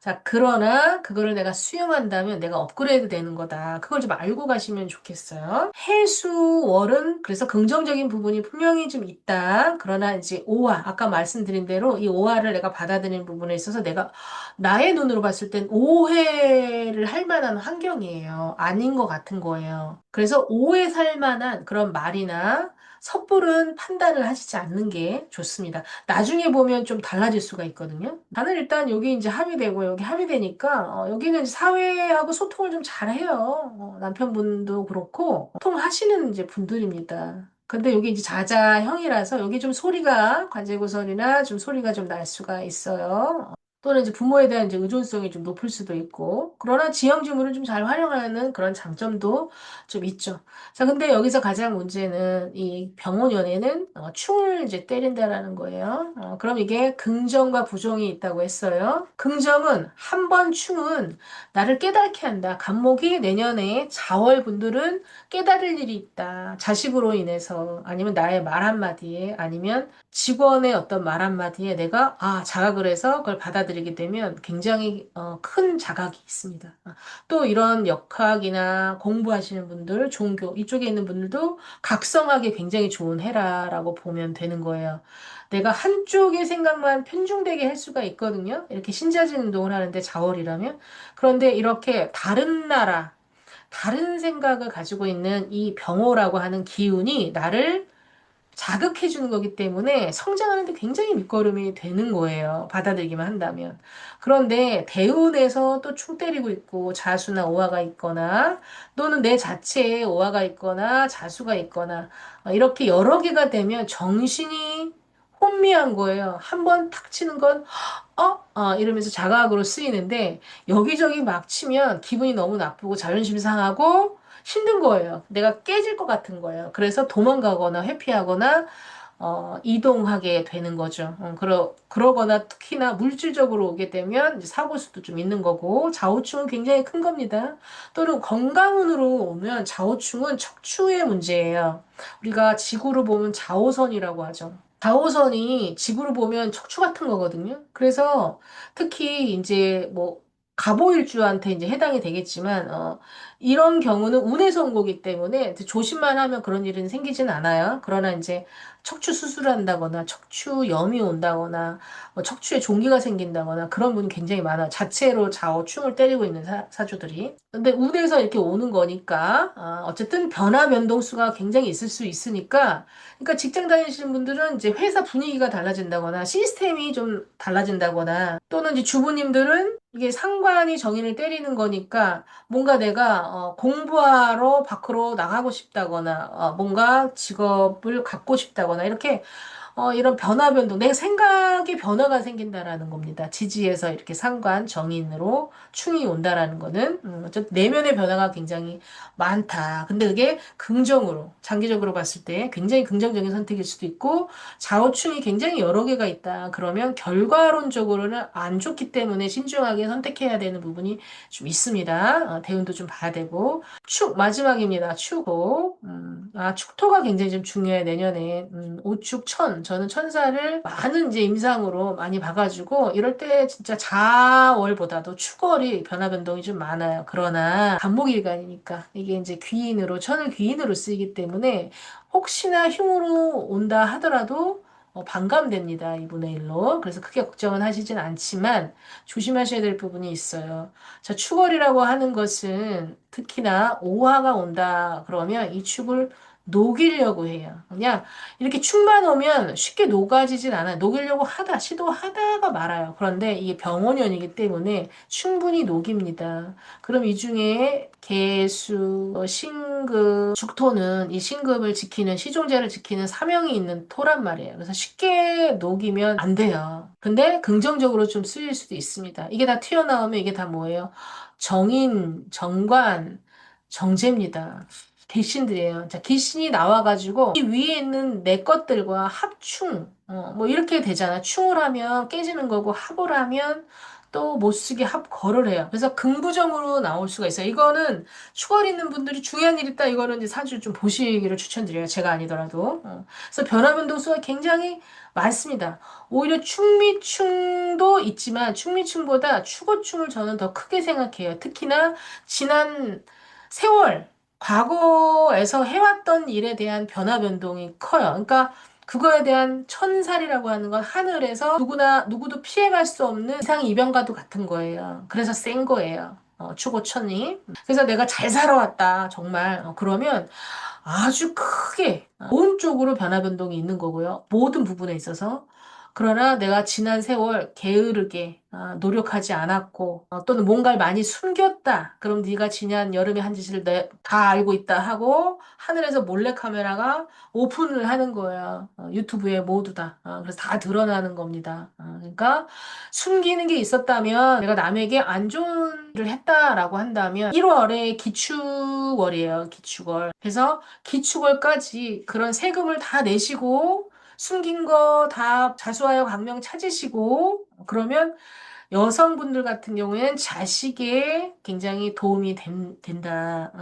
자, 그러나 그거를 내가 수용한다면 내가 업그레이드 되는 거다. 그걸 좀 알고 가시면 좋겠어요. 해수월은 그래서 긍정적인 부분이 분명히 좀 있다. 그러나 이제 오화, 아까 말씀드린 대로 이 오화를 내가 받아들이는 부분에 있어서 내가 나의 눈으로 봤을 땐 오해를 할 만한 환경이에요. 아닌 것 같은 거예요. 그래서 오해 살 만한 그런 말이나 섣부른 판단을 하시지 않는 게 좋습니다. 나중에 보면 좀 달라질 수가 있거든요. 나는 일단 여기 이제 합의되고 여기 합의되니까 여기는 이제 사회하고 소통을 좀 잘해요. 남편분도 그렇고 소통하시는 이제 분들입니다. 근데 여기 이제 자자형이라서 여기 좀 소리가 관제구설이나 좀 소리가 좀 날 수가 있어요. 또는 이제 부모에 대한 이제 의존성이 좀 높을 수도 있고, 그러나 지형지물을 좀 잘 활용하는 그런 장점도 좀 있죠. 자, 근데 여기서 가장 문제는 이 병원연애는 충을 이제 때린다라는 거예요. 그럼 이게 긍정과 부정이 있다고 했어요. 긍정은 한 번 충은 나를 깨닫게 한다. 간목이 내년에 자월분들은 깨달을 일이 있다. 자식으로 인해서 아니면 나의 말 한마디에 아니면 직원의 어떤 말 한마디에 내가 자각을 해서 그걸 받아들이게 되면 굉장히 큰 자각이 있습니다. 또 이런 역학이나 공부하시는 분들, 종교 이쪽에 있는 분들도 각성하기 굉장히 좋은 해라라고 보면 되는 거예요. 내가 한쪽의 생각만 편중되게 할 수가 있거든요. 이렇게 신자진 운동을 하는데 자월이라면. 그런데 이렇게 다른 나라, 다른 생각을 가지고 있는 이 병호라고 하는 기운이 나를 자극해 주는 거기 때문에 성장하는데 굉장히 밑거름이 되는 거예요. 받아들이기만 한다면. 그런데 대운에서 또 충 때리고 있고 자수나 오화가 있거나 또는 내 자체에 오화가 있거나 자수가 있거나 이렇게 여러 개가 되면 정신이 혼미한 거예요. 한번 탁 치는 건 이러면서 자각으로 쓰이는데 여기저기 막 치면 기분이 너무 나쁘고 자존심 상하고 힘든 거예요. 내가 깨질 것 같은 거예요. 그래서 도망가거나 회피하거나 이동하게 되는 거죠. 그러거나 특히나 물질적으로 오게 되면 이제 사고 수도 좀 있는 거고 좌우충은 굉장히 큰 겁니다. 또는 건강운으로 오면 좌우충은 척추의 문제예요. 우리가 지구로 보면 좌우선이라고 하죠. 좌우선이 지구로 보면 척추 같은 거거든요. 그래서 특히 이제 뭐 갑오일주한테 이제 해당이 되겠지만 이런 경우는 운에서 온 거기 때문에 이제 조심만 하면 그런 일은 생기진 않아요. 그러나 이제 척추 수술을 한다거나 척추염이 온다거나 뭐 척추에 종기가 생긴다거나 그런 분이 굉장히 많아요. 자체로 좌우충을 때리고 있는 사주들이. 근데 운에서 이렇게 오는 거니까 어쨌든 변화 변동수가 굉장히 있을 수 있으니까 그러니까 직장 다니시는 분들은 이제 회사 분위기가 달라진다거나 시스템이 좀 달라진다거나 또는 이제 주부님들은 이게 상관이 정인을 때리는 거니까 뭔가 내가 공부하러 밖으로 나가고 싶다거나 뭔가 직업을 갖고 싶다거나 이렇게 이런 변화 변동, 내 생각의 변화가 생긴다라는 겁니다. 지지에서 이렇게 상관, 정인으로 충이 온다라는 거는, 어쨌든 내면의 변화가 굉장히 많다. 근데 그게 긍정으로, 장기적으로 봤을 때 굉장히 긍정적인 선택일 수도 있고, 좌우충이 굉장히 여러 개가 있다. 그러면 결과론적으로는 안 좋기 때문에 신중하게 선택해야 되는 부분이 좀 있습니다. 대운도 좀 봐야 되고. 마지막입니다. 축호. 축토가 굉장히 좀 중요해, 내년에. 오축 천. 저는 천사를 많은 이제 임상으로 많이 봐가지고, 이럴 때 진짜 자월보다도 축월이 변화 변동이 좀 많아요. 그러나, 간목일간이니까, 이게 이제 귀인으로, 천을 귀인으로 쓰이기 때문에, 혹시나 흉으로 온다 하더라도, 반감됩니다. 2분의 1로. 그래서 크게 걱정은 하시진 않지만, 조심하셔야 될 부분이 있어요. 자, 축월이라고 하는 것은 특히나 오화가 온다 그러면 이 축을 녹이려고 해요. 그냥 이렇게 축만 오면 쉽게 녹아지진 않아요. 녹이려고 시도하다가 말아요. 그런데 이게 병원연이기 때문에 충분히 녹입니다. 그럼 이 중에 개수, 신급, 죽토는 이 신급을 지키는, 시종자를 지키는 사명이 있는 토란 말이에요. 그래서 쉽게 녹이면 안 돼요. 근데 긍정적으로 좀 쓰일 수도 있습니다. 이게 다 튀어나오면 이게 다 뭐예요? 정인, 정관, 정제입니다. 귀신들이에요. 자, 귀신이 나와가지고 이 위에 있는 내 것들과 합충, 뭐 이렇게 되잖아. 충을 하면 깨지는 거고 합을 하면 또 못쓰게 합거를 해요. 그래서 긍부정으로 나올 수가 있어요. 이거는 추월 있는 분들이 중요한 일 있다. 이거는 이제 사주 좀 보시기를 추천드려요. 제가 아니더라도. 그래서 변화변동수가 굉장히 많습니다. 오히려 충미충도 있지만 충미충보다 추고충을 저는 더 크게 생각해요. 특히나 지난 세월, 과거에서 해왔던 일에 대한 변화 변동이 커요. 그러니까 그거에 대한 천살이라고 하는 건 하늘에서 누구도 피해갈 수 없는 이상이변과도 같은 거예요. 그래서 센 거예요. 추고천이. 그래서 내가 잘 살아왔다. 정말. 그러면 아주 크게 온 쪽으로 변화 변동이 있는 거고요. 모든 부분에 있어서. 그러나 내가 지난 세월 게으르게 노력하지 않았고 또는 뭔가를 많이 숨겼다. 그럼 네가 지난 여름에 한 짓을 다 알고 있다 하고 하늘에서 몰래카메라가 오픈을 하는 거예요. 유튜브에 모두 다. 그래서 다 드러나는 겁니다. 그러니까 숨기는 게 있었다면 내가 남에게 안 좋은 일을 했다라고 한다면 1월에 기축월이에요. 기축월. 그래서 기축월까지 그런 세금을 다 내시고 숨긴 거 다 자수하여 강명 찾으시고 그러면 여성분들 같은 경우에는 자식에 굉장히 도움이 된다.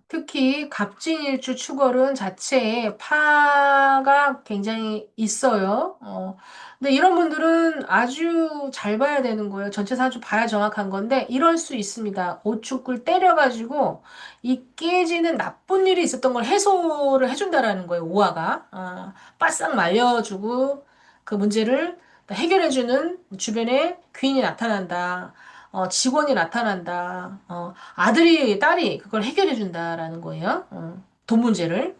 특히 갑진일주 축월은 자체에 파가 굉장히 있어요. 근데 이런 분들은 아주 잘 봐야 되는 거예요. 전체 사주 봐야 정확한 건데 이럴 수 있습니다. 오축을 때려가지고 이 깨지는 나쁜 일이 있었던 걸 해소를 해준다라는 거예요. 오화가. 바싹 말려주고 그 문제를 해결해주는 주변에 귀인이 나타난다. 직원이 나타난다. 아들이, 딸이 그걸 해결해준다라는 거예요. 돈 문제를.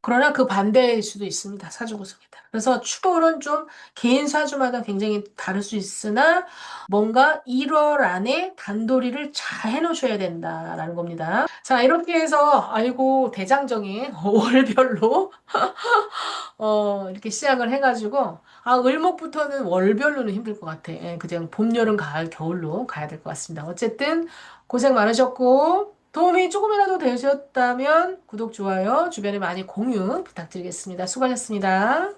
그러나 그 반대일 수도 있습니다. 사주 구성에 따라. 그래서 축월은 좀 개인 사주마다 굉장히 다를 수 있으나 뭔가 1월 안에 단도리를 잘 해놓으셔야 된다라는 겁니다. 자, 이렇게 해서 아이고 대장정인 월별로 이렇게 시작을 해가지고, 을목부터는 월별로는 힘들 것 같아. 예, 그냥 봄, 여름, 가을, 겨울로 가야 될 것 같습니다. 어쨌든 고생 많으셨고, 도움이 조금이라도 되셨다면 구독, 좋아요, 주변에 많이 공유 부탁드리겠습니다. 수고하셨습니다.